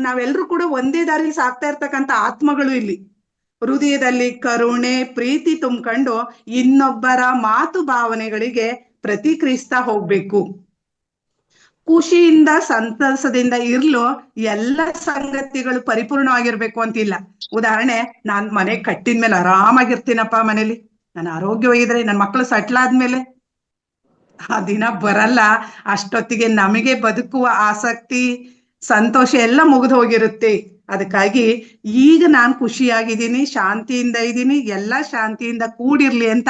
ನಾವೆಲ್ಲರೂ ಕೂಡ ಒಂದೇ ದಾರಿಲಿ ಸಾಕ್ತಾ ಇರ್ತಕ್ಕಂಥ ಆತ್ಮಗಳು ಇಲ್ಲಿ. ಹೃದಯದಲ್ಲಿ ಕರುಣೆ, ಪ್ರೀತಿ ತುಂಬಿಕೊಂಡು ಇನ್ನೊಬ್ಬರ ಮಾತು ಭಾವನೆಗಳಿಗೆ ಪ್ರತಿಕ್ರಿಯಿಸ್ತಾ ಹೋಗ್ಬೇಕು. ಖುಷಿಯಿಂದ, ಸಂತಸದಿಂದ ಇರ್ಲು ಎಲ್ಲ ಸಂಗತಿಗಳು ಪರಿಪೂರ್ಣವಾಗಿರ್ಬೇಕು ಅಂತಿಲ್ಲ. ಉದಾಹರಣೆ, ನಾನ್ ಮನೆ ಕಟ್ಟಿದ್ಮೇಲೆ ಆರಾಮಾಗಿರ್ತೀನಪ್ಪ ಮನೇಲಿ, ನಾನು ಆರೋಗ್ಯವಾಗಿದ್ರೆ, ನನ್ನ ಮಕ್ಕಳು ಸೆಟ್ಲ್ ಆದ್ಮೇಲೆ ಆ ದಿನ ಬರಲ್ಲ. ಅಷ್ಟೊತ್ತಿಗೆ ನಮಗೆ ಬದುಕುವ ಆಸಕ್ತಿ, ಸಂತೋಷ ಎಲ್ಲ ಮುಗಿದು ಹೋಗಿರುತ್ತೆ. ಅದಕ್ಕಾಗಿ ಈಗ ನಾನು ಖುಷಿಯಾಗಿದ್ದೀನಿ, ಶಾಂತಿಯಿಂದ ಇದ್ದೀನಿ, ಎಲ್ಲ ಶಾಂತಿಯಿಂದ ಕೂಡಿರ್ಲಿ ಅಂತ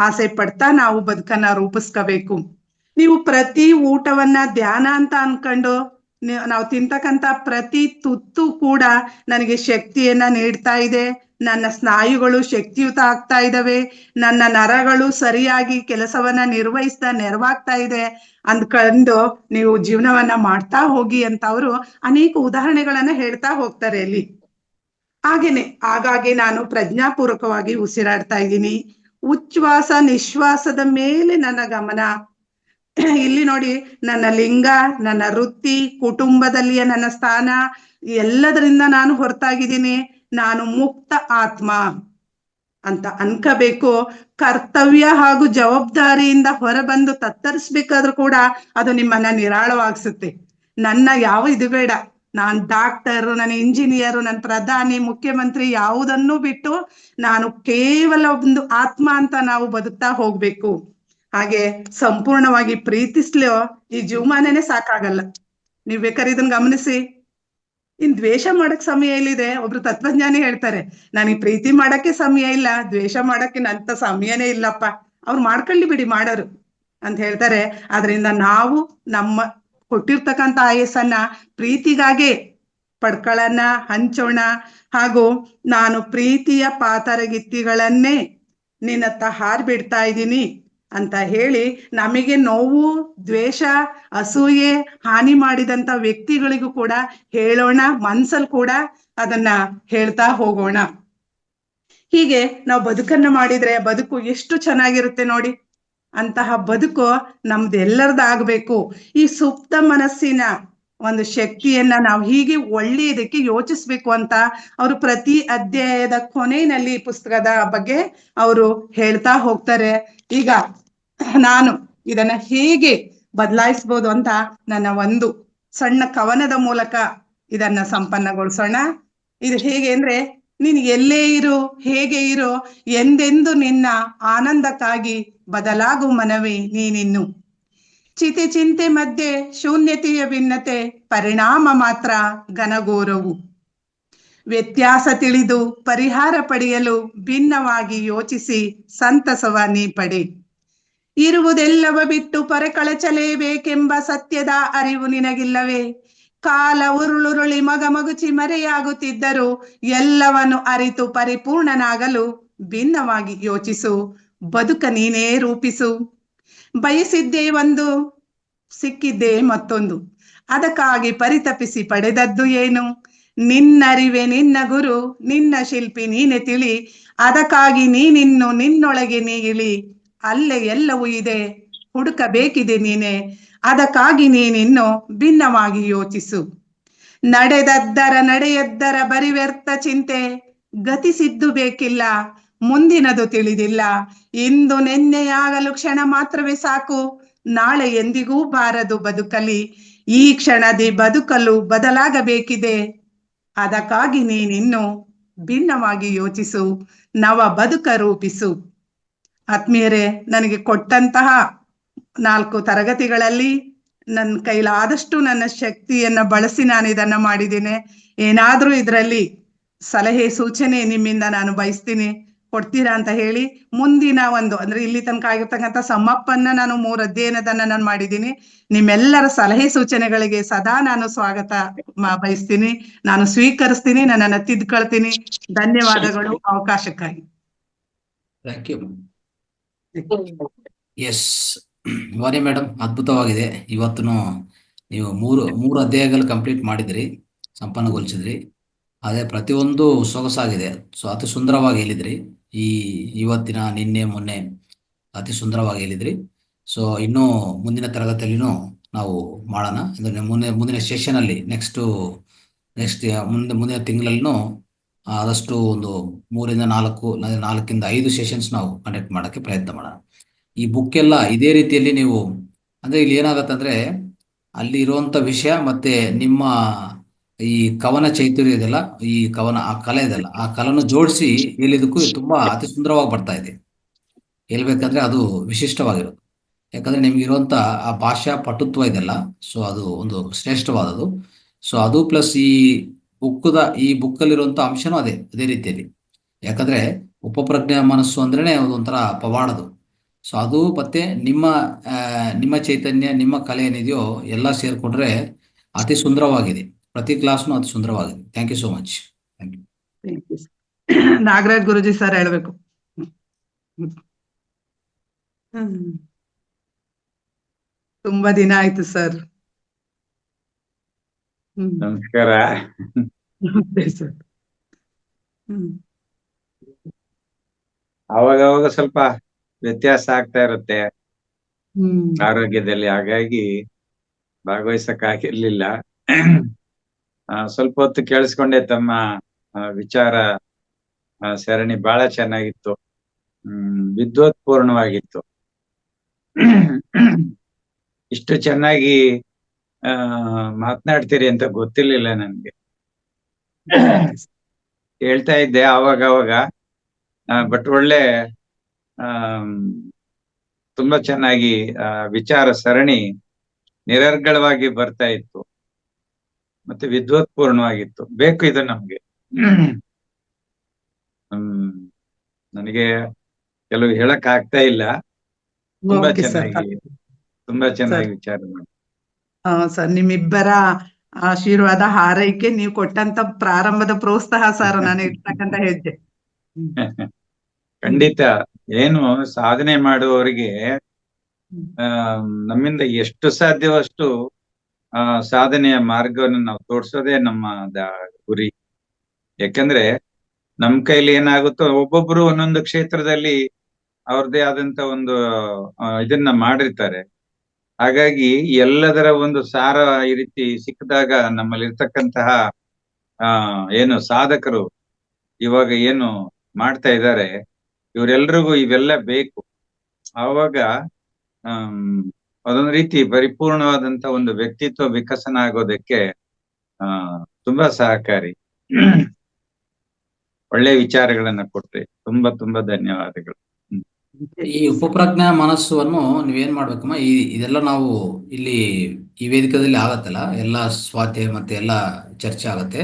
ಆಸೆ ಪಡ್ತಾ ನಾವು ಬದುಕನ್ನ ರೂಪಿಸ್ಕೋಬೇಕು. ನೀವು ಪ್ರತಿ ಊಟವನ್ನ ಧ್ಯಾನ ಅಂತ ಅನ್ಕೊಂಡು ನಾವು ತಿಂತಕ್ಕಂಥ ಪ್ರತಿ ತುತ್ತು ಕೂಡ ನನಗೆ ಶಕ್ತಿಯನ್ನ ನೀಡ್ತಾ ಇದೆ, ನನ್ನ ಸ್ನಾಯುಗಳು ಶಕ್ತಿಯುತ ಆಗ್ತಾ ಇದ್ದಾವೆ, ನನ್ನ ನರಗಳು ಸರಿಯಾಗಿ ಕೆಲಸವನ್ನ ನಿರ್ವಹಿಸ್ತಾ ನೆರವಾಗ್ತಾ ಇದೆ ಅಂದ್ಕೊಂಡು ನೀವು ಜೀವನವನ್ನ ಮಾಡ್ತಾ ಹೋಗಿ ಅಂತ ಅವರು ಅನೇಕ ಉದಾಹರಣೆಗಳನ್ನ ಹೇಳ್ತಾ ಹೋಗ್ತಾರೆ ಅಲ್ಲಿ. ಹಾಗೇನೆ ಆಗಾಗ್ಗೆ ನಾನು ಪ್ರಜ್ಞಾಪೂರ್ವಕವಾಗಿ ಉಸಿರಾಡ್ತಾ ಇದ್ದೀನಿ. ಉಚ್ಛ್ವಾಸ ನಿಶ್ವಾಸದ ಮೇಲೆ ನನ್ನ ಗಮನ. ಇಲ್ಲಿ ನೋಡಿ, ನನ್ನ ಲಿಂಗ, ನನ್ನ ವೃತ್ತಿ, ಕುಟುಂಬದಲ್ಲಿಯ ನನ್ನ ಸ್ಥಾನ ಎಲ್ಲದರಿಂದ ನಾನು ಹೊರತಾಗಿದ್ದೀನಿ. ನಾನು ಮುಕ್ತ ಆತ್ಮ ಅಂತ ಅನ್ಕಬೇಕು. ಕರ್ತವ್ಯ ಹಾಗೂ ಜವಾಬ್ದಾರಿಯಿಂದ ಹೊರಬಂದು ತತ್ತರಿಸ್ಬೇಕಾದ್ರೂ ಕೂಡ ಅದು ನಿಮ್ಮನ್ನ ನಿರಾಳವಾಗಿಸುತ್ತೆ. ನನ್ನ ಯಾವ ಇದು ಬೇಡ, ನಾನ್ ಡಾಕ್ಟರ್, ನನ್ನ ಇಂಜಿನಿಯರ್, ನನ್ನ ಪ್ರಧಾನಿ, ಮುಖ್ಯಮಂತ್ರಿ ಯಾವುದನ್ನು ಬಿಟ್ಟು ನಾನು ಕೇವಲ ಒಂದು ಆತ್ಮ ಅಂತ ನಾವು ಬದುಕ್ತಾ ಹೋಗ್ಬೇಕು. ಹಾಗೆ ಸಂಪೂರ್ಣವಾಗಿ ಪ್ರೀತಿಸ್ಲೋ ಈ ಜೀವಮಾನನೇ ಸಾಕಾಗಲ್ಲ. ನೀವ್ ಬೇಕಾದ್ರೆ ಇದನ್ನ ಗಮನಿಸಿ. ಇನ್ ದ್ವೇಷ ಮಾಡಕ್ ಸಮಯ ಎಲ್ಲಿದೆ? ಒಬ್ರು ತತ್ವಜ್ಞಾನಿ ಹೇಳ್ತಾರೆ, ನನಗೆ ಪ್ರೀತಿ ಮಾಡಕ್ಕೆ ಸಮಯ ಇಲ್ಲ, ದ್ವೇಷ ಮಾಡಕ್ಕೆ ನಂತ ಸಮಯನೇ ಇಲ್ಲಪ್ಪ. ಅವ್ರು ಮಾಡ್ಕೊಳ್ಳಿ ಬಿಡಿ, ಮಾಡೋರು ಅಂತ ಹೇಳ್ತಾರೆ. ಆದ್ರಿಂದ ನಾವು ನಮ್ಮ ಕೊಟ್ಟಿರ್ತಕ್ಕಂಥ ಆಯಸ್ಸನ್ನ ಪ್ರೀತಿಗಾಗೆ ಪಡ್ಕೊಳ್ಳೋಣ, ಹಂಚೋಣ. ಹಾಗೂ ನಾನು ಪ್ರೀತಿಯ ಪಾತರಗಿತ್ತಿಗಳನ್ನೇ ನಿನ್ನತ್ತ ಹಾರ್ಬಿಡ್ತಾ ಇದ್ದೀನಿ ಅಂತ ಹೇಳಿ ನಮಗೆ ನೋವು, ದ್ವೇಷ, ಅಸೂಯೆ, ಹಾನಿ ಮಾಡಿದಂತ ವ್ಯಕ್ತಿಗಳಿಗೂ ಕೂಡ ಹೇಳೋಣ, ಮನ್ಸಲ್ಲಿ ಕೂಡ ಅದನ್ನ ಹೇಳ್ತಾ ಹೋಗೋಣ. ಹೀಗೆ ನಾವು ಬದುಕನ್ನ ಮಾಡಿದ್ರೆ ಬದುಕು ಎಷ್ಟು ಚೆನ್ನಾಗಿರುತ್ತೆ ನೋಡಿ. ಅಂತಹ ಬದುಕು ನಮ್ದೆಲ್ಲರದಾಗಬೇಕು. ಈ ಸುಪ್ತ ಮನಸ್ಸಿನ ಒಂದು ಶಕ್ತಿಯನ್ನ ನಾವು ಹೀಗೆ ಒಳ್ಳೆಯದಕ್ಕೆ ಯೋಚಿಸ್ಬೇಕು ಅಂತ ಅವರು ಪ್ರತಿ ಅಧ್ಯಾಯದ ಕೊನೆಯಲ್ಲಿ ಪುಸ್ತಕದ ಬಗ್ಗೆ ಅವರು ಹೇಳ್ತಾ ಹೋಗ್ತಾರೆ. ಈಗ ನಾನು ಇದನ್ನ ಹೇಗೆ ಬದಲಾಯಿಸ್ಬೋದು ಅಂತ ನನ್ನ ಒಂದು ಸಣ್ಣ ಕವನದ ಮೂಲಕ ಇದನ್ನ ಸಂಪನ್ನಗೊಳಿಸೋಣ. ಇದು ಹೇಗೆ ಅಂದ್ರೆ, ನೀನು ಎಲ್ಲೇ ಇರು, ಹೇಗೆ ಇರು, ಎಂದೆಂದು ನಿನ್ನ ಆನಂದಕ್ಕಾಗಿ ಬದಲಾಗು ಮನವೇ ನೀನಿನ್ನು. ಚಿತೆ ಚಿಂತೆ ಮಧ್ಯೆ ಶೂನ್ಯತೆಯ ಭಿನ್ನತೆ, ಪರಿಣಾಮ ಮಾತ್ರ ಘನಘೋರವು. ವ್ಯತ್ಯಾಸ ತಿಳಿದು ಪರಿಹಾರ ಪಡೆಯಲು ಭಿನ್ನವಾಗಿ ಯೋಚಿಸಿ ಸಂತಸವ ನೀ ಪಡೆ. ಇರುವುದೆಲ್ಲವ ಬಿಟ್ಟು ಪರಕಳಚಲೇಬೇಕೆಂಬ ಸತ್ಯದ ಅರಿವು ನಿನಗಿಲ್ಲವೇ? ಕಾಲ ಉರುಳುರುಳಿ ಮಗಮಗುಚಿ ಮರೆಯಾಗುತ್ತಿದ್ದರೂ ಎಲ್ಲವನ್ನು ಅರಿತು ಪರಿಪೂರ್ಣನಾಗಲು ಭಿನ್ನವಾಗಿ ಯೋಚಿಸು, ಬದುಕ ನೀನೇ ರೂಪಿಸು. ಬಯಸಿದ್ದೇ ಒಂದು, ಸಿಕ್ಕಿದ್ದೇ ಮತ್ತೊಂದು, ಅದಕ್ಕಾಗಿ ಪರಿತಪಿಸಿ ಪಡೆದದ್ದು ಏನು? ನಿನ್ನರಿವೆ ನಿನ್ನ ಗುರು, ನಿನ್ನ ಶಿಲ್ಪಿ ನೀನೆ ತಿಳಿ, ಅದಕ್ಕಾಗಿ ನೀನಿನ್ನು ನಿನ್ನೊಳಗೆ ನೀ ಇಳಿ. ಅಲ್ಲೇ ಎಲ್ಲವೂ ಇದೆ, ಹುಡುಕಬೇಕಿದೆ ನೀನೆ, ಅದಕ್ಕಾಗಿ ನೀನಿನ್ನು ಭಿನ್ನವಾಗಿ ಯೋಚಿಸು. ನಡೆದದ್ದರ ನಡೆಯದ್ದರ ಬರಿ ವ್ಯರ್ಥ ಚಿಂತೆ, ಗತಿಸಿದ್ದು ಬೇಕಿಲ್ಲ, ಮುಂದಿನದು ತಿಳಿದಿಲ್ಲ. ಇಂದು ನೆನ್ನೆಯಾಗಲು ಕ್ಷಣ ಮಾತ್ರವೇ ಸಾಕು, ನಾಳೆ ಎಂದಿಗೂ ಬಾರದು ಬದುಕಲಿ. ಈ ಕ್ಷಣದಿ ಬದುಕಲು ಬದಲಾಗಬೇಕಿದೆ, ಅದಕ್ಕಾಗಿ ನೀನಿನ್ನು ಭಿನ್ನವಾಗಿ ಯೋಚಿಸು, ನವ ಬದುಕ ರೂಪಿಸು. ಆತ್ಮೀಯರೇ, ನನಗೆ ಕೊಟ್ಟಂತಹ 4 ತರಗತಿಗಳಲ್ಲಿ ನನ್ನ ಕೈಲಾದಷ್ಟು ನನ್ನ ಶಕ್ತಿಯನ್ನ ಬಳಸಿ ನಾನು ಇದನ್ನ ಮಾಡಿದ್ದೇನೆ. ಏನಾದ್ರೂ ಇದರಲ್ಲಿ ಸಲಹೆ ಸೂಚನೆ ನಿಮ್ಮಿಂದ ನಾನು ಬಯಸ್ತೀನಿ, ಕೊಡ್ತೀರಾ ಅಂತ ಹೇಳಿ. ಮುಂದಿನ ಒಂದು ಅಂದ್ರೆ ಇಲ್ಲಿ ತನಕ ಆಗಿರ್ತಕ್ಕಂಥ ಸಮ್ಮಪ್ಪನ್ನ ನಾನು 3 ಅಧ್ಯಯನದನ್ನ ನಾನು ಮಾಡಿದ್ದೀನಿ. ನಿಮ್ಮೆಲ್ಲರ ಸಲಹೆ ಸೂಚನೆಗಳಿಗೆ ಸದಾ ನಾನು ಸ್ವಾಗತ ಬಯಸ್ತೀನಿ, ನಾನು ಸ್ವೀಕರಿಸ್ತೀನಿ, ನನ್ನನ್ನು ತಿದ್ಕೊಳ್ತೀನಿ. ಧನ್ಯವಾದಗಳು ಅವಕಾಶಕ್ಕಾಗಿ. Thank you. S Vani madam, ಅದ್ಭುತವಾಗಿದೆ. ಇವತ್ತು ನೀವು ಮೂರು ಅಧ್ಯಾಯಗಳು ಕಂಪ್ಲೀಟ್ ಮಾಡಿದ್ರಿ, ಸಂಪನ್ನಗೊಳಿಸಿದ್ರಿ. ಅದೇ ಪ್ರತಿಯೊಂದು ಸೊಗಸಾಗಿದೆ. ಸೊ ಅತಿ ಸುಂದರವಾಗಿ ಹೇಳಿದ್ರಿ. ಇವತ್ತಿನ ನಿನ್ನೆ ಮೊನ್ನೆ ಅತಿ ಸುಂದರವಾಗಿ ಹೇಳಿದ್ರಿ. ಸೊ ಇನ್ನೂ ಮುಂದಿನ ತರಗತಿಯಲ್ಲಿನೂ ನಾವು ಮಾಡೋಣ. ಅಂದರೆ ಮುಂದಿನ ಸೆಷನಲ್ಲಿ ನೆಕ್ಸ್ಟ್ ಮುಂದಿನ ತಿಂಗಳಲ್ಲಿನೂ ಆದಷ್ಟು ಒಂದು 3 ರಿಂದ 4, 4 ರಿಂದ 5 ಸೆಷನ್ಸ್ ನಾವು ಕಂಡಕ್ಟ್ ಮಾಡೋಕ್ಕೆ ಪ್ರಯತ್ನ ಮಾಡೋಣ. ಈ ಬುಕ್ ಎಲ್ಲ ಇದೇ ರೀತಿಯಲ್ಲಿ ನೀವು, ಅಂದರೆ ಇಲ್ಲಿ ಏನಾಗತ್ತಂದ್ರೆ ಅಲ್ಲಿ ಇರುವಂಥ ವಿಷಯ ಮತ್ತೆ ನಿಮ್ಮ ಈ ಕವನ ಚೈತನ್ಯ ಇದೆಲ್ಲ, ಈ ಕವನ ಆ ಕಲೆ ಇದೆಲ್ಲ, ಆ ಕಲನ್ನು ಜೋಡಿಸಿ ಹೇಳಿದಕ್ಕೂ ತುಂಬಾ ಅತಿ ಸುಂದರವಾಗಿ ಬರ್ತಾ ಇದೆ. ಹೇಳ್ಬೇಕಂದ್ರೆ ಅದು ವಿಶಿಷ್ಟವಾಗಿರೋದು. ಯಾಕಂದ್ರೆ ನಿಮ್ಗೆ ಇರುವಂತ ಆ ಭಾಷಾ ಪಟುತ್ವ ಇದೆಲ್ಲ, ಸೊ ಅದು ಒಂದು ಶ್ರೇಷ್ಠವಾದದ್ದು. ಸೊ ಅದು ಪ್ಲಸ್ ಈ ಬುಕ್ಕಲ್ಲಿರುವಂಥ ಅಂಶನೂ ಅದೇ ರೀತಿಯಲ್ಲಿ. ಯಾಕಂದ್ರೆ ಉಪಪ್ರಜ್ಞಾ ಮನಸ್ಸು ಅಂದ್ರೇನೆ ಒಂಥರ ಪವಾಡದು. ಸೊ ಅದು ಮತ್ತೆ ನಿಮ್ಮ ಚೈತನ್ಯ, ನಿಮ್ಮ ಕಲೆ ಏನಿದೆಯೋ ಎಲ್ಲ ಸೇರ್ಕೊಂಡ್ರೆ ಅತಿ ಸುಂದರವಾಗಿದೆ. ಪ್ರತಿ ಕ್ಲಾಸ್ನು ಅತಿ ಸುಂದರವಾಗಿದೆ. Thank you so much. Thank you. Nagaraj Guruji sir ಹೇಳ್ಬೇಕು. ತುಂಬಾ ದಿನ ಆಯ್ತು ಸರ್. ನಮಸ್ಕಾರ. ಸರ್ ಅವಾಗ ಸ್ವಲ್ಪ ವ್ಯತ್ಯಾಸ ಆಗ್ತಾ ಇರುತ್ತೆ ಆರೋಗ್ಯದಲ್ಲಿ, ಹಾಗಾಗಿ ಭಾಗವಹಿಸಕ್ಕಾಗಿರ್ಲಿಲ್ಲ. ಸ್ವಲ್ಪ ಹೊತ್ತು ಕೇಳಿಸ್ಕೊಂಡೆ. ತಮ್ಮ ವಿಚಾರ ಸರಣಿ ಬಹಳ ಚೆನ್ನಾಗಿತ್ತು, ವಿದ್ವತ್ಪೂರ್ಣವಾಗಿತ್ತು. ಇಷ್ಟು ಚೆನ್ನಾಗಿ ಮಾತನಾಡ್ತೀರಿ ಅಂತ ಗೊತ್ತಿರ್ಲಿಲ್ಲ ನನ್ಗೆ. ಹೇಳ್ತಾ ಇದ್ದೆ ಅವಾಗ, ಬಟ್ ಒಳ್ಳೆ ತುಂಬಾ ಚೆನ್ನಾಗಿ ವಿಚಾರ ಸರಣಿ ನಿರರ್ಗಳವಾಗಿ ಬರ್ತಾ ಇತ್ತು, ಮತ್ತೆ ವಿದ್ವತ್ಪೂರ್ಣವಾಗಿತ್ತು. ಬೇಕು ಇದು ನಮ್ಗೆ. ನನಗೆ ಕೆಲವು ಹೇಳಕ್ ಆಗ್ತಾ ಇಲ್ಲ. ತುಂಬಾ ಚೆನ್ನಾಗಿ ವಿಚಾರ ಮಾಡಿ. ಸರ್, ನಿಮ್ಮಿಬ್ಬರ ಆಶೀರ್ವಾದ, ಹಾರೈಕೆ, ನೀವು ಕೊಟ್ಟಂತ ಪ್ರಾರಂಭದ ಪ್ರೋತ್ಸಾಹ ಸರ್ ನಾನು ಇರ್ತಕ್ಕಂತ ಹೆಜ್ಜೆ. ಖಂಡಿತ. ಏನು ಸಾಧನೆ ಮಾಡುವವರಿಗೆ ನಮ್ಮಿಂದ ಎಷ್ಟು ಸಾಧ್ಯವಷ್ಟು ಸಾಧನೆಯ ಮಾರ್ಗವನ್ನು ನಾವು ತೋರ್ಸೋದೇ ನಮ್ಮ ಗುರಿ. ಯಾಕಂದ್ರೆ ನಮ್ ಕೈಲಿ ಏನಾಗುತ್ತೋ, ಒಬ್ಬೊಬ್ರು ಒಂದೊಂದು ಕ್ಷೇತ್ರದಲ್ಲಿ ಅವ್ರದ್ದೇ ಆದಂತ ಒಂದು ಇದನ್ನ ಮಾಡಿರ್ತಾರೆ. ಹಾಗಾಗಿ ಎಲ್ಲದರ ಒಂದು ಸಾರ ಈ ರೀತಿ ಸಿಕ್ಕಿದಾಗ ನಮ್ಮಲ್ಲಿ ಇರ್ತಕ್ಕಂತಹ ಏನು ಸಾಧಕರು ಇವಾಗ ಏನು ಮಾಡ್ತಾ ಇದ್ದಾರೆ, ಇವರೆಲ್ರಿಗೂ ಇವೆಲ್ಲ ಬೇಕು. ಆವಾಗ ಅದೊಂದು ರೀತಿ ಪರಿಪೂರ್ಣವಾದಂತ ಒಂದು ವ್ಯಕ್ತಿತ್ವ ವಿಕಸನ ಆಗೋದಕ್ಕೆ ತುಂಬಾ ಸಹಕಾರಿ. ಒಳ್ಳೆ ವಿಚಾರಗಳನ್ನ ಕೊಟ್ರಿ. ತುಂಬಾ ತುಂಬಾ ಧನ್ಯವಾದಗಳು. ಈ ಉಪಪ್ರಜ್ಞಾ ಮನಸ್ಸನ್ನು ನೀವೇನ್ ಮಾಡ್ಬೇಕಮ್ಮ, ಇದೆಲ್ಲ ನಾವು ಇಲ್ಲಿ ಈ ವೇದಿಕೆಯಲ್ಲಿ ಆಗತ್ತಲ್ಲ, ಎಲ್ಲ ಸ್ವಾಧ್ಯಾಯ ಮತ್ತೆ ಎಲ್ಲ ಚರ್ಚೆ ಆಗತ್ತೆ.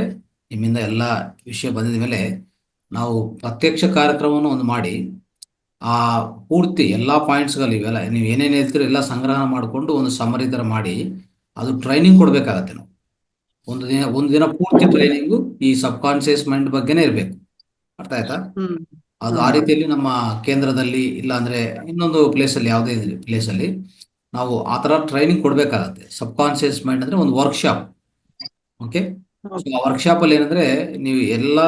ನಿಮ್ಮಿಂದ ಎಲ್ಲ ವಿಷಯ ಬಂದಿದ ಮೇಲೆ ನಾವು ಪ್ರತ್ಯಕ್ಷ ಕಾರ್ಯಕ್ರಮವನ್ನು ಒಂದು ಮಾಡಿ ಆ ಪೂರ್ತಿ ಎಲ್ಲಾ ಪಾಯಿಂಟ್ಸ್ಗಳು ಇವೆಲ್ಲ ನೀವು ಏನೇನು ಹೇಳ್ತೀರೋ ಎಲ್ಲ ಸಂಗ್ರಹ ಮಾಡಿಕೊಂಡು ಒಂದು ಸಮರಿ ತರ ಮಾಡಿ ಅದು ಟ್ರೈನಿಂಗ್ ಕೊಡ್ಬೇಕಾಗತ್ತೆ. ನಾವು ಒಂದು ದಿನ ಪೂರ್ತಿ ಟ್ರೈನಿಂಗು ಈ ಸಬ್ ಕಾನ್ಶಿಯಸ್ ಮೈಂಡ್ ಬಗ್ಗೆನೇ ಇರ್ಬೇಕು. ಅರ್ಥ ಆಯ್ತಾ? ಅದು ಆ ರೀತಿಯಲ್ಲಿ ನಮ್ಮ ಕೇಂದ್ರದಲ್ಲಿ ಇಲ್ಲ ಅಂದ್ರೆ ಇನ್ನೊಂದು ಪ್ಲೇಸಲ್ಲಿ ಯಾವುದೇ ಪ್ಲೇಸಲ್ಲಿ ನಾವು ಆ ತರ ಟ್ರೈನಿಂಗ್ ಕೊಡ್ಬೇಕಾಗತ್ತೆ. ಸಬ್ ಕಾನ್ಶಿಯಸ್ ಮೈಂಡ್ ಅಂದ್ರೆ ಒಂದು ವರ್ಕ್ಶಾಪ್. ಓಕೆ, ಆ ವರ್ಕ್ಶಾಪ್ ಅಲ್ಲಿ ಏನಂದ್ರೆ ನೀವು ಎಲ್ಲಾ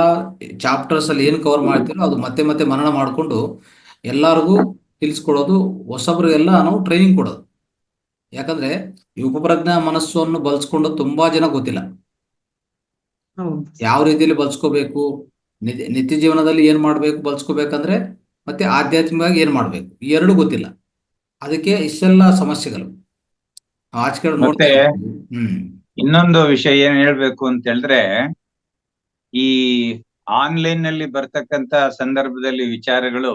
ಚಾಪ್ಟರ್ಸ್ ಅಲ್ಲಿ ಏನು ಕವರ್ ಮಾಡ್ತೀರೋ ಅದು ಮತ್ತೆ ಮತ್ತೆ ಮನನ ಮಾಡಿಕೊಂಡು ಎಲ್ಲರಿಗೂ ತಿಳಿಸ್ಕೊಡೋದು, ಹೊಸಬ್ರಿಗೆಲ್ಲ ನಾವು ಟ್ರೈನಿಂಗ್ ಕೊಡೋದು. ಯಾಕಂದ್ರೆ ಈ ಉಪಪ್ರಜ್ಞಾ ಮನಸ್ಸನ್ನು ಬಳಸ್ಕೊಂಡು ತುಂಬಾ ಜನ ಗೊತ್ತಿಲ್ಲ, ಯಾವ ರೀತಿಯಲ್ಲಿ ಬಳಸ್ಕೋಬೇಕು, ನಿತ್ಯ ಜೀವನದಲ್ಲಿ ಏನ್ ಮಾಡ್ಬೇಕು ಬಳಸ್ಕೋಬೇಕಂದ್ರೆ, ಮತ್ತೆ ಆಧ್ಯಾತ್ಮಿಕವಾಗಿ ಏನ್ ಮಾಡ್ಬೇಕು, ಈ ಎರಡು ಗೊತ್ತಿಲ್ಲ. ಅದಕ್ಕೆ ಇಷ್ಟೆಲ್ಲ ಸಮಸ್ಯೆಗಳು ಆಚೆ ನೋಡ್ತಾ ಇನ್ನೊಂದು ವಿಷಯ ಏನ್ ಹೇಳ್ಬೇಕು ಅಂತ ಹೇಳಿದ್ರೆ, ಈ ಆನ್ಲೈನ್ ನಲ್ಲಿ ಬರ್ತಕ್ಕಂತ ಸಂದರ್ಭದಲ್ಲಿ ವಿಚಾರಗಳು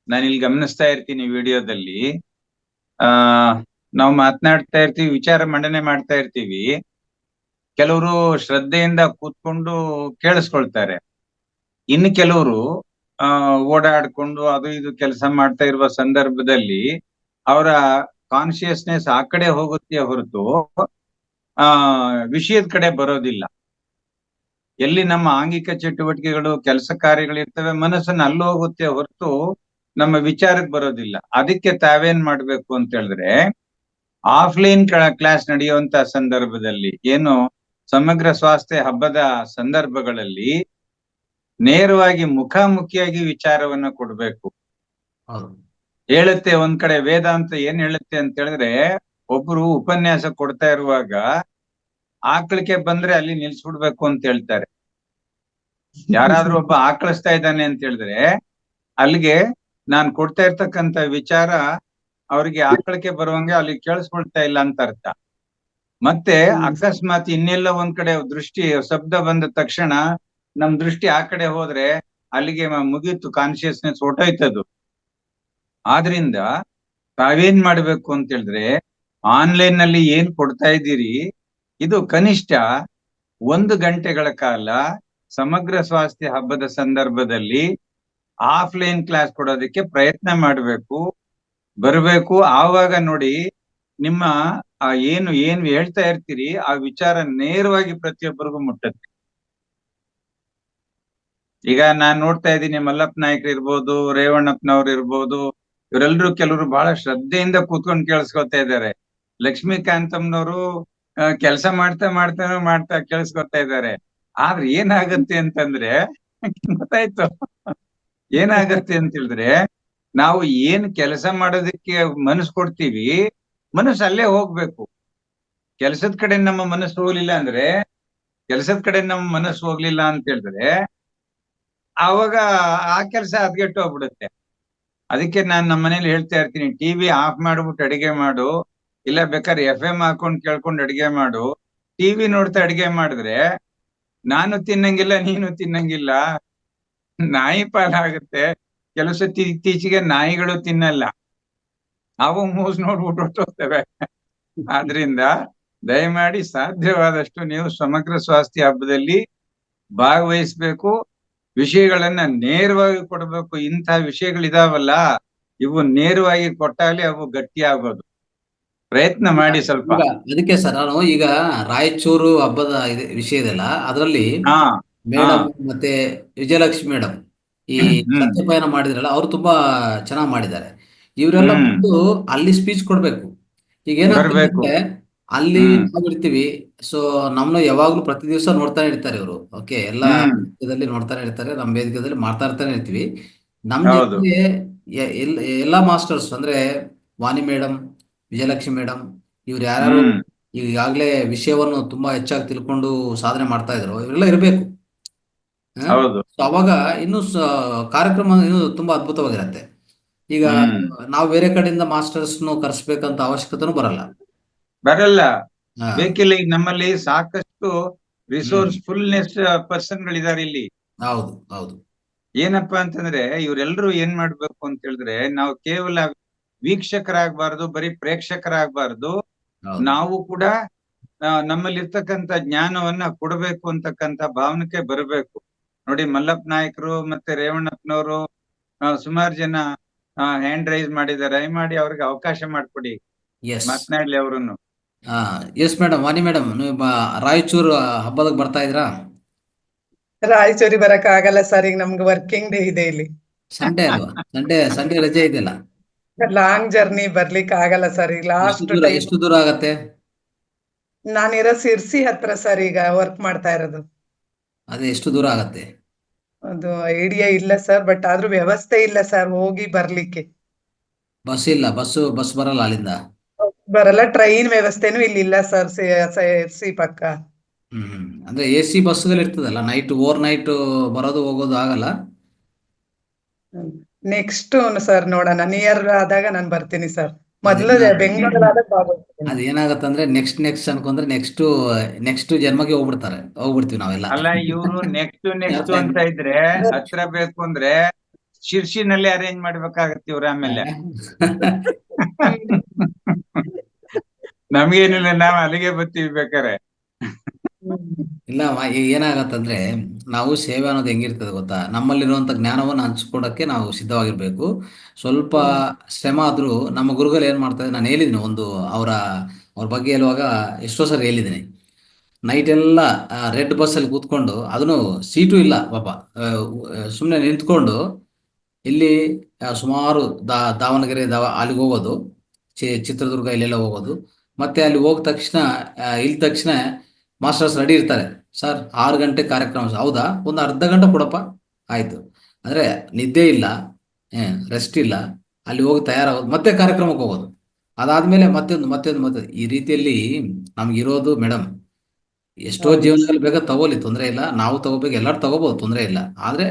ನಾನಿಲ್ಲಿ ಗಮನಿಸ್ತಾ ಇರ್ತೀನಿ. ವಿಡಿಯೋದಲ್ಲಿ ನಾವು ಮಾತನಾಡ್ತಾ ಇರ್ತೀವಿ, ವಿಚಾರ ಮಂಡನೆ ಮಾಡ್ತಾ ಇರ್ತೀವಿ. ಕೆಲವರು ಶ್ರದ್ಧೆಯಿಂದ ಕೂತ್ಕೊಂಡು ಕೇಳಿಸ್ಕೊಳ್ತಾರೆ, ಇನ್ನು ಕೆಲವರು ಓಡಾಡ್ಕೊಂಡು ಅದು ಇದು ಕೆಲಸ ಮಾಡ್ತಾ ಇರುವ ಸಂದರ್ಭದಲ್ಲಿ ಅವರ ಕಾನ್ಶಿಯಸ್ನೆಸ್ ಆ ಕಡೆ ಹೋಗುತ್ತೆ ಹೊರತು ವಿಷಯದ ಕಡೆ ಬರೋದಿಲ್ಲ. ಎಲ್ಲಿ ನಮ್ಮ ಆಂಗಿಕ ಚಟುವಟಿಕೆಗಳು ಕೆಲಸ ಕಾರ್ಯಗಳಿರ್ತವೆ, ಮನಸ್ಸನ್ನು ಅಲ್ಲಿ ಹೋಗುತ್ತೆ ಹೊರತು ನಮ್ಮ ವಿಚಾರಕ್ಕೆ ಬರೋದಿಲ್ಲ. ಅದಕ್ಕೆ ತಾವೇನ್ ಮಾಡ್ಬೇಕು ಅಂತ ಹೇಳಿದ್ರೆ, ಆಫ್ಲೈನ್ ಕ್ಲಾಸ್ ನಡೆಯುವಂತ ಸಂದರ್ಭದಲ್ಲಿ, ಏನು ಸಮಗ್ರ ಸ್ವಾಸ್ಥ್ಯ ಹಬ್ಬದ ಸಂದರ್ಭಗಳಲ್ಲಿ ನೇರವಾಗಿ ಮುಖಾಮುಖಿಯಾಗಿ ವಿಚಾರವನ್ನ ಕೊಡ್ಬೇಕು. ಹೇಳುತ್ತೆ ಒಂದ್ ಕಡೆ ವೇದಾಂತ ಏನ್ ಹೇಳುತ್ತೆ ಅಂತ ಹೇಳಿದ್ರೆ, ಒಬ್ರು ಉಪನ್ಯಾಸ ಕೊಡ್ತಾ ಇರುವಾಗ ಆಕಳಿಕೆ ಬಂದ್ರೆ ಅಲ್ಲಿ ನಿಲ್ಸ್ಬಿಡ್ಬೇಕು ಅಂತ ಹೇಳ್ತಾರೆ. ಯಾರಾದ್ರೂ ಒಬ್ಬ ಆಕಳಿಸ್ತಾ ಇದ್ದಾನೆ ಅಂತ ಹೇಳಿದ್ರೆ ಅಲ್ಲಿಗೆ ನಾನ್ ಕೊಡ್ತಾ ಇರ್ತಕ್ಕಂತ ವಿಚಾರ ಅವ್ರಿಗೆ ಆಕಳಿಕೆ ಬರುವಂಗೆ ಅಲ್ಲಿ ಕೇಳಿಸ್ಕೊಳ್ತಾ ಇಲ್ಲ ಅಂತ ಅರ್ಥ. ಮತ್ತೆ ಅಕಸ್ಮಾತ್ ಇನ್ನೆಲ್ಲ ಒಂದ್ ಕಡೆ ದೃಷ್ಟಿ ಶಬ್ದ ಬಂದ ತಕ್ಷಣ ನಮ್ ದೃಷ್ಟಿ ಆ ಕಡೆ ಹೋದ್ರೆ ಅಲ್ಲಿಗೆ ಮುಗೀತು, ಕಾನ್ಶಿಯಸ್ನೆಸ್ ಹೊಟ್ಟೋಯ್ತದು. ಆದ್ರಿಂದ ತಾವೇನ್ ಮಾಡ್ಬೇಕು ಅಂತ ಹೇಳಿದ್ರೆ, ಆನ್ಲೈನ್ ನಲ್ಲಿ ಏನ್ ಕೊಡ್ತಾ ಇದ್ದೀರಿ ಇದು ಕನಿಷ್ಠ 1 ಗಂಟೆಗಳ ಕಾಲ ಸಮಗ್ರ ಸ್ವಾಸ್ಥ್ಯ ಹಬ್ಬದ ಸಂದರ್ಭದಲ್ಲಿ ಆಫ್ಲೈನ್ ಕ್ಲಾಸ್ ಕೊಡೋದಕ್ಕೆ ಪ್ರಯತ್ನ ಮಾಡ್ಬೇಕು, ಬರ್ಬೇಕು. ಆವಾಗ ನೋಡಿ ನಿಮ್ಮ ಏನು ಹೇಳ್ತಾ ಇರ್ತೀರಿ ಆ ವಿಚಾರ ನೇರವಾಗಿ ಪ್ರತಿಯೊಬ್ಬರಿಗೂ ಮುಟ್ಟತ್ತೆ. ಈಗ ನಾನ್ ನೋಡ್ತಾ ಇದ್ದೀನಿ, ಮಲ್ಲಪ್ಪ ನಾಯ್ಕರು ಇರ್ಬೋದು, ರೇವಣ್ಣಪ್ಪನವ್ರು ಇರ್ಬೋದು, ಇವರೆಲ್ಲರೂ ಕೆಲವರು ಬಹಳ ಶ್ರದ್ಧೆಯಿಂದ ಕೂತ್ಕೊಂಡು ಕೇಳಿಸ್ಕೊತಾ ಇದ್ದಾರೆ. ಲಕ್ಷ್ಮೀಕಾಂತಮ್ನವರು ಕೆಲಸ ಮಾಡ್ತಾ ಕೇಳಿಸ್ಕೊತಾ ಇದ್ದಾರೆ. ಆದ್ರೆ ಏನಾಗತ್ತೆ ಅಂತಂದ್ರೆ ಗೊತ್ತಾಯ್ತು, ಏನಾಗತ್ತೆ ಅಂತ ಹೇಳಿದ್ರೆ, ನಾವು ಏನ್ ಕೆಲಸ ಮಾಡೋದಕ್ಕೆ ಮನಸ್ಸು ಕೊಡ್ತೀವಿ, ಮನಸ್ಸು ಅಲ್ಲೇ ಹೋಗ್ಬೇಕು. ಕೆಲಸದ ಕಡೆ ನಮ್ಮ ಮನಸ್ಸು ಹೋಗ್ಲಿಲ್ಲ ಅಂತ ಹೇಳಿದ್ರೆ ಆವಾಗ ಆ ಕೆಲಸ ಹದ್ಗೆಟ್ಟು ಹೋಗ್ಬಿಡುತ್ತೆ. ಅದಕ್ಕೆ ನಾನ್ ನಮ್ಮ ಮನೇಲಿ ಹೇಳ್ತಾ ಇರ್ತೀನಿ, ಟಿವಿ ಆಫ್ ಮಾಡ್ಬಿಟ್ಟು ಅಡಿಗೆ ಮಾಡು, ಇಲ್ಲ ಬೇಕಾದ್ರೆ FM ಹಾಕೊಂಡ್ ಕೇಳ್ಕೊಂಡು ಅಡಿಗೆ ಮಾಡು. ಟಿವಿ ನೋಡ್ತಾ ಅಡಿಗೆ ಮಾಡಿದ್ರೆ ನಾನು ತಿನ್ನಂಗಿಲ್ಲ, ನೀನು ತಿನ್ನಂಗಿಲ್ಲ, ನಾಯಿ ಪಾಲಾಗುತ್ತೆ. ಕೆಲಸ ಇತ್ತೀಚೆಗೆ ನಾಯಿಗಳು ತಿನ್ನಲ್ಲ, ಅವು ಮೂಸ್ ನೋಡ್ಬಿಟ್ಟು ಹೋಗ್ತವೆ. ಆದ್ರಿಂದ ದಯಮಾಡಿ ಸಾಧ್ಯವಾದಷ್ಟು ನೀವು ಸಮಗ್ರ ಸ್ವಾಸ್ಥ್ಯ ಹಬ್ಬದಲ್ಲಿ ಭಾಗವಹಿಸ್ಬೇಕು, ವಿಷಯಗಳನ್ನ ನೇರವಾಗಿ ಕೊಡ್ಬೇಕು. ಇಂಥ ವಿಷಯಗಳಿದಾವಲ್ಲ, ಇವು ನೇರವಾಗಿ ಕೊಟ್ಟಾಗಲೇ ಅವು ಗಟ್ಟಿ ಆಗೋದು. ಪ್ರಯತ್ನ ಮಾಡಿ ಸ್ವಲ್ಪ. ಅದಕ್ಕೆ ಸರ್ ನಾನು ಈಗ ರಾಯಚೂರು ಹಬ್ಬದ ವಿಷಯದಲ್ಲ, ಅದರಲ್ಲಿ ಮೇಡಮ್ ಮತ್ತೆ ವಿಜಯಲಕ್ಷ್ಮಿ ಮೇಡಮ್ ಈ ಸತ್ಯಪಾಯನ ಮಾಡಿದ್ರಲ್ಲ, ಅವ್ರು ತುಂಬಾ ಚೆನ್ನಾಗಿ ಮಾಡಿದ್ದಾರೆ. ಇವರೆಲ್ಲ ಹ್ಮ್ ಬಂದು ಅಲ್ಲಿ ಸ್ಪೀಚ್ ಕೊಡ್ಬೇಕು. ಈಗ ಏನಾಗ್ತದೆ ಬರ್ಬೇಕು. ಅಂದ್ರೆ ಅಲ್ಲಿ ಹ್ಮ್ ನಾವು ಇರ್ತೀವಿ. ಸೊ ನಮ್ನ ಯಾವಾಗ್ಲೂ ಪ್ರತಿ ದಿವಸ ನೋಡ್ತಾನೆ ಇರ್ತಾರೆ ಇವರು. ಓಕೆ, ಎಲ್ಲ ಹ್ಮ್ ವೇದಿಕೆದಲ್ಲಿ ನೋಡ್ತಾನೆ ಇರ್ತಾರೆ, ನಮ್ಮ ವೇದಿಕೆಯಲ್ಲಿ ಮಾಡ್ತಾ ಇರ್ತಾನೆ ಇರ್ತೀವಿ. ನಮ್ ಹೌದು. ಜೊತೆಗೆ ಎಲ್ಲಾ ಮಾಸ್ಟರ್ಸ್ ಅಂದ್ರೆ ವಾಣಿ ಮೇಡಮ್, ವಿಜಯಲಕ್ಷ್ಮಿ ಮೇಡಮ್, ಇವ್ರು ಯಾರ್ಯಾರು ಹ್ಮ್ ಈಗಾಗಲೇ ವಿಷಯವನ್ನು ತುಂಬಾ ಹೆಚ್ಚಾಗಿ ತಿಳ್ಕೊಂಡು ಸಾಧನೆ ಮಾಡ್ತಾ ಇದ್ರು, ಇವರೆಲ್ಲ ಇರಬೇಕು. ಹೌದು. ಸೊ ಅವಾಗ ಇನ್ನು ಕಾರ್ಯಕ್ರಮ ಇನ್ನು ತುಂಬಾ ಅದ್ಭುತವಾಗಿರತ್ತೆ. ಈಗ ಹ್ಮ್ ನಾವು ಬೇರೆ ಕಡೆಯಿಂದ ಮಾಸ್ಟರ್ಸ್ನು ಕರೆಸ್ಬೇಕಂತ ಅವಶ್ಯಕತೆನೂ ಬರಲ್ಲ. ಬರಲ್ಲ, ಹಾ. ಬೇಕಿಲ್ಲ. ಈಗ ನಮ್ಮಲ್ಲಿ ಸಾಕಷ್ಟು ಹ್ಮ್. ರಿಸೋರ್ಸ್ಫುಲ್ನೆಸ್ ಪರ್ಸನ್ಗಳಿದ್ದಾರೆ ಇಲ್ಲಿ. ಹೌದು ಹೌದು. ಏನಪ್ಪಾ ಅಂತಂದ್ರೆ ಇವರೆಲ್ಲರೂ ಏನ್ ಮಾಡ್ಬೇಕು ಅಂತ ಹೇಳಿದ್ರೆ, ನಾವು ಕೇವಲ ವೀಕ್ಷಕರಾಗಬಾರ್ದು, ಬರೀ ಪ್ರೇಕ್ಷಕರಾಗಬಾರ್ದು. ಹೌದು. ನಾವು ಕೂಡ ನಮ್ಮಲ್ಲಿರ್ತಕ್ಕಂಥ ಜ್ಞಾನವನ್ನ ಕೊಡಬೇಕು ಅಂತಕ್ಕಂಥ ಭಾವನೆಗೆ ಬರಬೇಕು. ನೋಡಿ, ಮಲ್ಲಪ್ಪ ನಾಯಕರು ಮತ್ತೆ ರೇವಣ್ಣಪ್ಪನವರು ಸುಮಾರು ಜನ ಹ್ಯಾಂಡ್ ರೈಸ್ ಮಾಡಿದ್ದಾರೆ. ಮಾಡಿ ಅವ್ರಿಗೆ ಅವಕಾಶ ಮಾಡಿಕೊಡಿ, ಎಸ್. ಮಾತನಾಡ್ಲಿ ಅವರನ್ನು. ಹಾ. ಎಸ್ ಮೇಡಮ್, ವಾಣಿ ಮೇಡಮ್, ನೀವು ರಾಯಚೂರು ಹಬ್ಬದಾಗ ಬರ್ತಾ ಇದ್ರಾ? ರಾಯಚೂರಿ ಬರಕ್ ಆಗಲ್ಲ ಸರ್, ಈಗ ನಮ್ಗೆ ವರ್ಕಿಂಗ್ ಡೇ ಇದೆ ಇಲ್ಲಿ. ಸಂಡೇ ಅಲ್ವಾ? ಸಂಡೇ ಸಂಡೇ ರಜೆ ಇದೆಯಲ್ಲ. ಲಾಂಗ್ ಜರ್ನಿ ಬರ್ಲಿಕ್ಕೆ ಆಗಲ್ಲ ಸರ್, ಈಗ ಲಾಸ್ಟ್ ಟೈಮ್. ಎಷ್ಟು ದೂರ ಆಗತ್ತೆ? ನಾನಿರೋ ಸಿರ್ಸಿ ಹತ್ರ ಸರ್ ಈಗ ವರ್ಕ್ ಮಾಡ್ತಾ ಇರೋದು. ಅದೇ ಎಷ್ಟು ದೂರ ಆಗತ್ತೆ? ಅದು ಐಡಿಯಾ ಇಲ್ಲ ಸರ್, ಬಟ್ ಆದ್ರೂ ವ್ಯವಸ್ಥೆ ಇಲ್ಲ ಸರ್ ಹೋಗಿ ಬರ್ಲಿಕ್ಕೆ. ಬಸ್ ಇಲ್ಲ, ಬಸ್ ಬರಲ್ಲ ಅಲ್ಲಿಂದ? ಬರಲ್ಲ, ಟ್ರೈನ್ ವ್ಯವಸ್ಥೆನೂ ಇಲ್ಲಿ ಇಲ್ಲ ಸರ್ ಸಿರ್ಸಿ ಪಕ್ಕ. ಅಂದ್ರೆ AC ಬಸ್ಗಳು ಇರ್ತದಲ್ಲ, ಓವರ್ ನೈಟ್ ಬರೋದು ಹೋಗೋದು ಆಗಲ್ಲ? ನೆಕ್ಸ್ಟ್ ಸರ್ ನೋಡೋಣ, ನಿಯರ್ ಆದಾಗ ನಾನು ಬರ್ತೀನಿ ಸರ್. ಮೊದ್ಲು ಅದೇನ ಬೆಂಗಳೂರಾದಾಗ ಭಾಗವಹಿಸ್ತೀನಿ. ಅದೇನಾಗತ್ತಂದ್ರೆ ನೆಕ್ಸ್ಟ್ ಅನ್ಕೊಂಡ್ರೆ ನೆಕ್ಸ್ಟ್ ಜನ್ಮಕ್ಕೆ ಹೋಗ್ಬಿಡ್ತೀವಿ ನಾವೆಲ್ಲ. ಅಲ್ಲ, ಇವರು ನೆಕ್ಸ್ಟ್ ಅರ್ಥ ಅಂತ ಇದ್ರೆ ಹತ್ರ ಬೇಕು ಅಂದ್ರೆ ಶಿರ್ಸಿನಲ್ಲಿ ಅರೇಂಜ್ ಮಾಡ್ಬೇಕಾಗತ್ತೆ ಇವ್ರ. ಆಮೇಲೆ ನಮ್ಗೇನಿಲ್ಲ, ನಾವ್ ಅಲ್ಲಿಗೆ ಬರ್ತೀವಿ ಬೇಕಾರೆ. ಇಲ್ಲ, ಈಗ ಏನಾಗತ್ತಂದ್ರೆ ನಾವು ಸೇವೆ ಅನ್ನೋದು ಹೆಂಗಿರ್ತದೆ ಗೊತ್ತಾ? ನಮ್ಮಲ್ಲಿರುವಂತ ಜ್ಞಾನವನ್ನು ಹಂಚ್ಕೊಡಕ್ಕೆ ನಾವು ಸಿದ್ಧವಾಗಿರ್ಬೇಕು. ಸ್ವಲ್ಪ ಶ್ರಮ ಆದ್ರೂ ನಮ್ಮ ಗುರುಗಳು ಏನ್ ಮಾಡ್ತಾರೆ, ನಾನು ಹೇಳಿದ್ದೀನಿ ಅವ್ರ ಬಗ್ಗೆ ಹೇಳುವಾಗ ಎಷ್ಟೋ ಸರಿ ಹೇಳಿದ್ದೀನಿ. ನೈಟ್ ಎಲ್ಲ ರೆಡ್ ಬಸ್ಸಲ್ಲಿ ಕೂತ್ಕೊಂಡು, ಅದನ್ನು ಸೀಟು ಇಲ್ಲ ಪಾಪ, ಸುಮ್ಮನೆ ನಿಂತ್ಕೊಂಡು ಇಲ್ಲಿ ಸುಮಾರು ದಾವಣಗೆರೆ ಅಲ್ಲಿಗೆ ಹೋಗೋದು, ಚಿತ್ರದುರ್ಗ ಇಲ್ಲೆಲ್ಲ ಹೋಗೋದು. ಮತ್ತೆ ಅಲ್ಲಿ ಹೋದ ತಕ್ಷಣ ಇಲ್ದ ತಕ್ಷಣ ಮಾಸ್ಟರ್ಸ್ ರೆಡಿ ಇರ್ತಾರೆ. ಸರ್ 6 ಗಂಟೆ ಕಾರ್ಯಕ್ರಮ, ಹೌದಾ, ಒಂದು ಅರ್ಧ ಗಂಟೆ ಕೊಡಪ್ಪ, ಆಯ್ತು. ಅಂದ್ರೆ ನಿದ್ದೆ ಇಲ್ಲ, ರೆಸ್ಟ್ ಇಲ್ಲ, ಅಲ್ಲಿ ಹೋಗಿ ತಯಾರಾಗೋದು, ಮತ್ತೆ ಕಾರ್ಯಕ್ರಮಕ್ಕೆ ಹೋಗೋದು, ಅದಾದ್ಮೇಲೆ ಮತ್ತೊಂದು ಈ ರೀತಿಯಲ್ಲಿ ನಮ್ಗಿರೋದು ಮೇಡಮ್. ಎಷ್ಟೋ ಜೀವನದಲ್ಲಿ ಬೇಗ ತಗೋಲಿ, ತೊಂದರೆ ಇಲ್ಲ, ನಾವು ತಗೋಬೇಕು, ಎಲ್ಲರೂ ತಗೋಬಹುದು, ತೊಂದರೆ ಇಲ್ಲ. ಆದ್ರೆ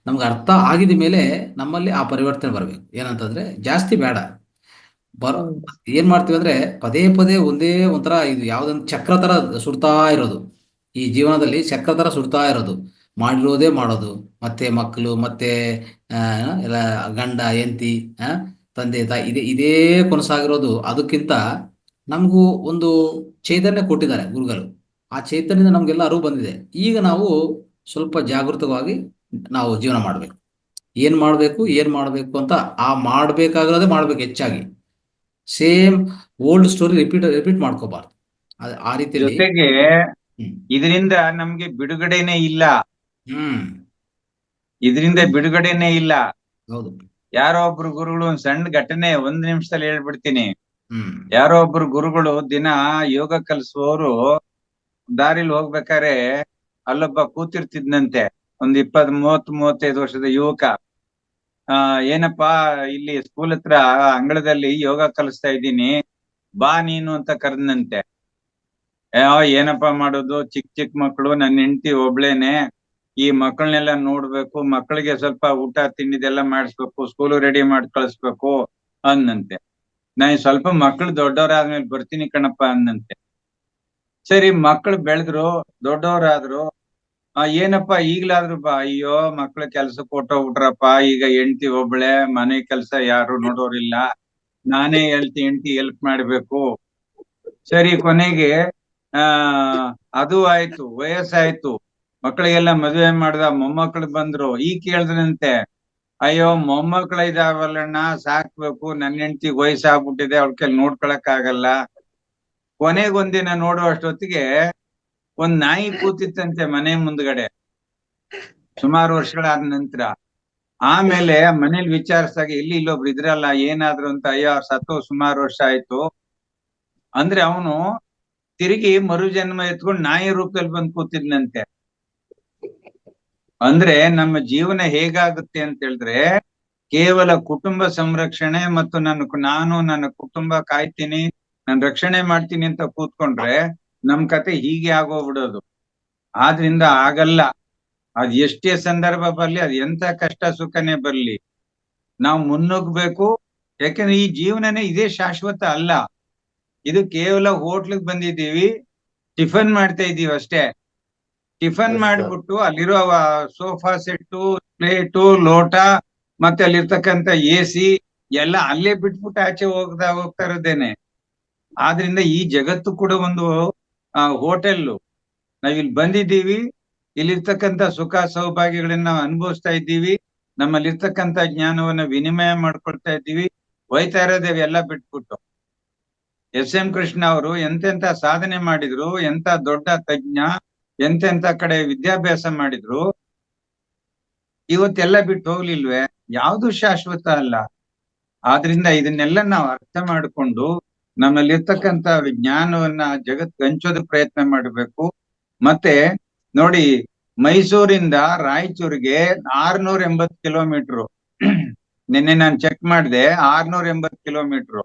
ನಮ್ಗೆ ಅರ್ಥ ಆಗಿದ ಮೇಲೆ ನಮ್ಮಲ್ಲಿ ಆ ಪರಿವರ್ತನೆ ಬರಬೇಕು. ಏನಂತಂದ್ರೆ ಜಾಸ್ತಿ ಬೇಡ. ಏನ್ ಮಾಡ್ತೀವಿ ಅಂದ್ರೆ ಪದೇ ಪದೇ ಒಂದೇ ಒಂಥರ, ಇದು ಯಾವ್ದೊಂದು ಚಕ್ರ ತರ ಸುಡ್ತಾ ಇರೋದು. ಈ ಜೀವನದಲ್ಲಿ ಚಕ್ರ ತರ ಸುಡ್ತಾ ಇರೋದು, ಮಾಡಿರೋದೇ ಮಾಡೋದು, ಮತ್ತೆ ಮಕ್ಕಳು, ಮತ್ತೆ ಎಲ್ಲ ಗಂಡ ಹೆಂಡತಿ, ತಂದೆ ತಾಯಿ, ಇದೇ ಕೊನಸಾಗಿರೋದು. ಅದಕ್ಕಿಂತ ನಮಗೂ ಒಂದು ಚೈತನ್ಯ ಕೊಟ್ಟಿದ್ದಾರೆ ಗುರುಗಳು. ಆ ಚೈತನ್ಯದಿಂದ ನಮ್ಗೆಲ್ಲ ಅರಿವು ಬಂದಿದೆ. ಈಗ ನಾವು ಸ್ವಲ್ಪ ಜಾಗೃತವಾಗಿ ನಾವು ಜೀವನ ಮಾಡ್ಬೇಕು. ಏನ್ ಮಾಡ್ಬೇಕು ಅಂತ ಮಾಡ್ಬೇಕಾಗಿರೋದೇ ಮಾಡ್ಬೇಕು ಹೆಚ್ಚಾಗಿ. ಸೇಮ್ ಓಲ್ಡ್ ಸ್ಟೋರಿ ರಿಪೀಟ್ ಮಾಡ್ಕೋಬಾರ್ದು. ಆ ರೀತಿಯಲ್ಲಿ. ಜೊತೆಗೆ ಹ್ಮ್. ಇದರಿಂದ ನಮ್ಗೆ ಬಿಡುಗಡೆನೆ ಇಲ್ಲ. ಹ್ಮ್. ಇದರಿಂದ ಬಿಡುಗಡೆನೆ ಇಲ್ಲ. ಹೌದು. ಯಾರೋ ಒಬ್ರು ಗುರುಗಳು, ಒಂದ್ ಸಣ್ಣ ಘಟನೆ 1 ನಿಮಿಷದಲ್ಲಿ ಹೇಳ್ಬಿಡ್ತೀನಿ. ಹ್ಮ್. ಯಾರೋ ಒಬ್ರು ಗುರುಗಳು ದಿನ ಯೋಗ ಕಲಿಸುವವರು ದಾರಿಲಿ ಹೋಗ್ಬೇಕಾರೆ ಅಲ್ಲೊಬ್ಬ ಕೂತಿರ್ತಿದ್ನಂತೆ, ಒಂದ್ 20-30-35 ವರ್ಷದ ಯುವಕ. ಏನಪ್ಪಾ, ಇಲ್ಲಿ ಸ್ಕೂಲ್ ಹತ್ರ ಅಂಗಳದಲ್ಲಿ ಯೋಗ ಕಲಿಸ್ತಾ ಇದ್ದೀನಿ, ಬಾ ನೀನು ಅಂತ ಕರೆದ್ನಂತೆ. ಏನಪ್ಪಾ ಮಾಡೋದು, ಚಿಕ್ಕ ಮಕ್ಕಳು, ನನ್ನ ಹೆಂಡತಿ ಒಬ್ಳೇನೆ, ಈ ಮಕ್ಕಳನ್ನೆಲ್ಲ ನೋಡ್ಬೇಕು, ಮಕ್ಕಳಿಗೆ ಸ್ವಲ್ಪ ಊಟ ತಿಂಡಿದೆಲ್ಲ ಮಾಡಿಸ್ಬೇಕು, ಸ್ಕೂಲ್ ರೆಡಿ ಮಾಡಿ ಕಳಿಸ್ಬೇಕು ಅಂದಂತೆ. ನಾನು ಸ್ವಲ್ಪ ಮಕ್ಕಳು ದೊಡ್ಡವರಾದ್ಮೇಲೆ ಬರ್ತೀನಿ ಕಣಪ್ಪ ಅಂದಂತೆ. ಸರಿ, ಮಕ್ಕಳು ಬೆಳೆದ್ರು, ದೊಡ್ಡವರಾದ್ರು. ಏನಪ್ಪಾ ಈಗ್ಲಾದ್ರು ಬಾ. ಅಯ್ಯೋ, ಮಕ್ಳು ಕೆಲ್ಸಕ್ಕೆ ಹೊಟ್ಟೋಗ್ಬಿಟ್ರಪ್ಪ, ಈಗ ಹೆಂಡತಿ ಒಬ್ಳೆ, ಮನೆ ಕೆಲ್ಸ ಯಾರು ನೋಡೋರಿಲ್ಲ, ನಾನೇ ಹೆಂಡತಿ ಹೆಲ್ಪ್ ಮಾಡ್ಬೇಕು. ಸರಿ, ಕೊನೆಗೆ ಅದು ಆಯ್ತು, ವಯಸ್ಸಾಯ್ತು, ಮಕ್ಕಳಿಗೆಲ್ಲ ಮದುವೆ ಮಾಡ್ದ, ಮೊಮ್ಮಕ್ಳು ಬಂದ್ರು. ಈಗ ಕೇಳಿದ್ರಂತೆ, ಅಯ್ಯೋ ಮೊಮ್ಮಕ್ಳ ಇದಾವಲ್ಲಣ್ಣ, ಸಾಕ್ಬೇಕು, ನನ್ನ ಹೆಂಡತಿಗೆ ವಯಸ್ಸಾಗ್ಬಿಟ್ಟಿದೆ, ಅವ್ಳ ಕೈಲಿ ನೋಡ್ಕೊಳಕ್ ಆಗಲ್ಲ. ಕೊನೆಗೊಂದಿನ ನೋಡುವ ಅಷ್ಟೊತ್ತಿಗೆ ಒಂದ್ ನಾಯಿ ಕೂತಿತ್ತಂತೆ ಮನೆ ಮುಂದ್ಗಡೆ, ಸುಮಾರು ವರ್ಷಗಳಾದ ನಂತರ. ಆಮೇಲೆ ಮನೇಲಿ ವಿಚಾರಿಸಿದಾಗ ಇಲ್ಲಿ ಇಲ್ಲೊಬ್ರು ಇದ್ರಲ್ಲ ಏನಾದ್ರು ಅಂತ, ಅಯ್ಯೋ ಅವ್ರು ಸತ್ತು ಸುಮಾರು ವರ್ಷ ಆಯ್ತು ಅಂದ್ರೆ ಅವನು ತಿರುಗಿ ಮರುಜನ್ಮ ಎತ್ಕೊಂಡು ನಾಯಿ ರೂಪದಲ್ಲಿ ಬಂದು ಕೂತಿದ್ನಂತೆ. ಅಂದ್ರೆ ನಮ್ಮ ಜೀವನ ಹೇಗಾಗುತ್ತೆ ಅಂತ ಹೇಳಿದ್ರೆ, ಕೇವಲ ಕುಟುಂಬ ಸಂರಕ್ಷಣೆ ಮತ್ತು ನಾನು ನನ್ನ ಕುಟುಂಬ ಕಾಯ್ತೀನಿ, ನಾನು ರಕ್ಷಣೆ ಮಾಡ್ತೀನಿ ಅಂತ ಕೂತ್ಕೊಂಡ್ರೆ ನಮ್ ಕತೆ ಹೀಗೆ ಆಗೋಗ್ಬಿಡೋದು. ಆದ್ರಿಂದ ಆಗಲ್ಲ. ಅದ್ ಎಷ್ಟೇ ಸಂದರ್ಭ ಬರ್ಲಿ, ಅದ್ ಎಂತ ಕಷ್ಟ ಸುಖನೇ ಬರ್ಲಿ, ನಾವು ಮುನ್ನುಗ್ಬೇಕು. ಯಾಕಂದ್ರೆ ಈ ಜೀವನನೇ ಇದೇ ಶಾಶ್ವತ ಅಲ್ಲ. ಇದು ಕೇವಲ ಹೋಟ್ಲಿಗೆ ಬಂದಿದ್ದೀವಿ, ಟಿಫನ್ ಮಾಡ್ತಾ ಇದೀವಿ ಅಷ್ಟೇ. ಟಿಫನ್ ಮಾಡ್ಬಿಟ್ಟು ಅಲ್ಲಿರೋ ಸೋಫಾ ಸೆಟ್ಟು, ಪ್ಲೇಟು, ಲೋಟ, ಮತ್ತೆ ಅಲ್ಲಿರ್ತಕ್ಕಂಥ AC ಎಲ್ಲ ಅಲ್ಲೇ ಬಿಟ್ಬಿಟ್ಟು ಆಚೆ ಹೋಗ್ತಾ ಇರೋದೇನೆ. ಆದ್ರಿಂದ ಈ ಜಗತ್ತು ಕೂಡ ಒಂದು ಹೋಟೆಲ್ಲು. ನಾವಿಲ್ಲಿ ಬಂದಿದ್ದೀವಿ, ಇಲ್ಲಿರ್ತಕ್ಕಂಥ ಸುಖ ಸೌಭಾಗ್ಯಗಳನ್ನ ನಾವು ಅನುಭವಿಸ್ತಾ ಇದ್ದೀವಿ, ನಮ್ಮಲ್ಲಿರ್ತಕ್ಕಂಥ ಜ್ಞಾನವನ್ನ ವಿನಿಮಯ ಮಾಡ್ಕೊಳ್ತಾ ಇದ್ದೀವಿ, ಹೋಯ್ತಾ ಇರೋದೇವಿ ಎಲ್ಲ ಬಿಟ್ಬಿಟ್ಟು. SM ಕೃಷ್ಣ ಅವರು ಎಂತೆಂತ ಸಾಧನೆ ಮಾಡಿದ್ರು, ಎಂತ ದೊಡ್ಡ ತಜ್ಞ, ಎಂತೆಂತ ಕಡೆ ವಿದ್ಯಾಭ್ಯಾಸ ಮಾಡಿದ್ರು, ಇವತ್ತೆಲ್ಲ ಬಿಟ್ಟು ಹೋಗ್ಲಿಲ್ವೇ? ಯಾವುದು ಶಾಶ್ವತ ಅಲ್ಲ. ಆದ್ರಿಂದ ಇದನ್ನೆಲ್ಲ ನಾವು ಅರ್ಥ ಮಾಡಿಕೊಂಡು ನಮ್ಮಲ್ಲಿರ್ತಕ್ಕಂಥ ಜ್ಞಾನವನ್ನ ಜಗತ್ ಹಂಚೋದಕ್ಕೆ ಪ್ರಯತ್ನ ಮಾಡಬೇಕು. ಮತ್ತೆ ನೋಡಿ, ಮೈಸೂರಿಂದ ರಾಯಚೂರಿಗೆ 680 ಕಿಲೋಮೀಟರ್. ನಿನ್ನೆ ನಾನು ಚೆಕ್ ಮಾಡಿದೆ, 680 ಕಿಲೋಮೀಟರ್.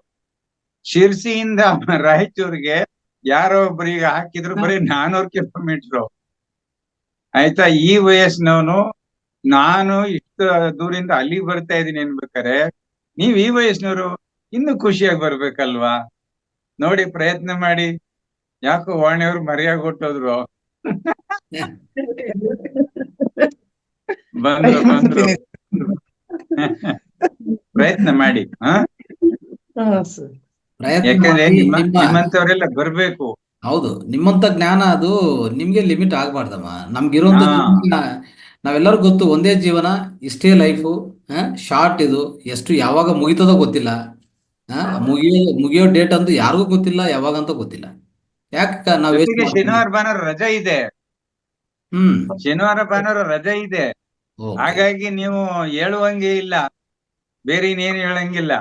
ಶಿರ್ಸಿಯಿಂದ ರಾಯಚೂರಿಗೆ ಯಾರೋ ಒಬ್ರು ಈಗ ಹಾಕಿದ್ರು ಬರೀ 400 ಕಿಲೋಮೀಟರ್. ಆಯ್ತಾ? ಈ ವಯಸ್ಸಿನವನು ನಾನು ಇಷ್ಟು ದೂರಿಂದ ಅಲ್ಲಿಗೆ ಬರ್ತಾ ಇದ್ದೀನಿ ಅನ್ಬೇಕಾರೆ, ನೀವ್ ಈ ವಯಸ್ಸಿನವರು ಇನ್ನು ಖುಷಿಯಾಗಿ ಬರ್ಬೇಕಲ್ವಾ? ನೋಡಿ, ಪ್ರಯತ್ನ ಮಾಡಿ. ಯಾಕೋ ವಾಣಿಯವ್ರು ಮರ್ಯಾಗ ಹೊಟ್ಟೋದ್ರು. ಬಂದ್ರು ಪ್ರಯತ್ನ ಮಾಡಿ. ಪ್ರಯತ್ನ ಯಾಕಂದ್ರೆ ಮಾಡಿ. ನಿಮ್ಮಂತವರೆಲ್ಲ ಬರ್ಬೇಕು. ಹೌದು, ನಿಮ್ಮಂತ ಜ್ಞಾನ ಅದು ನಿಮ್ಗೆ ಲಿಮಿಟ್ ಆಗ್ಬಾರ್ದಮ್ಮ. ನಮ್ಗಿರುವಂತ ನಾವೆಲ್ಲರೂ ಗೊತ್ತು, ಒಂದೇ ಜೀವನ, ಇಷ್ಟೇ ಲೈಫು, ಶಾರ್ಟ್ ಇದು. ಎಷ್ಟು ಯಾವಾಗ ಮುಗಿತದೋ ಗೊತ್ತಿಲ್ಲ. ಮುಗಿಯೋ ಡೇಟ್ ಅಂತೂ ಯಾರಿಗೂ ಗೊತ್ತಿಲ್ಲ, ಯಾವಾಗಂತ ಗೊತ್ತಿಲ್ಲ. ಯಾಕೆ ನಾವು ಶನಿವಾರ ಭಾನುವಾರ ರಜೆ ಇದೆ. ಶನಿವಾರ ಭಾನುವಾರ ರಜೆ ಇದೆ. ಹಾಗಾಗಿ ನೀವು ಹೇಳುವಂಗೆ ಇಲ್ಲ, ಬೇರೆ ಇನ್ನೇನು ಹೇಳಂಗಿಲ್ಲ.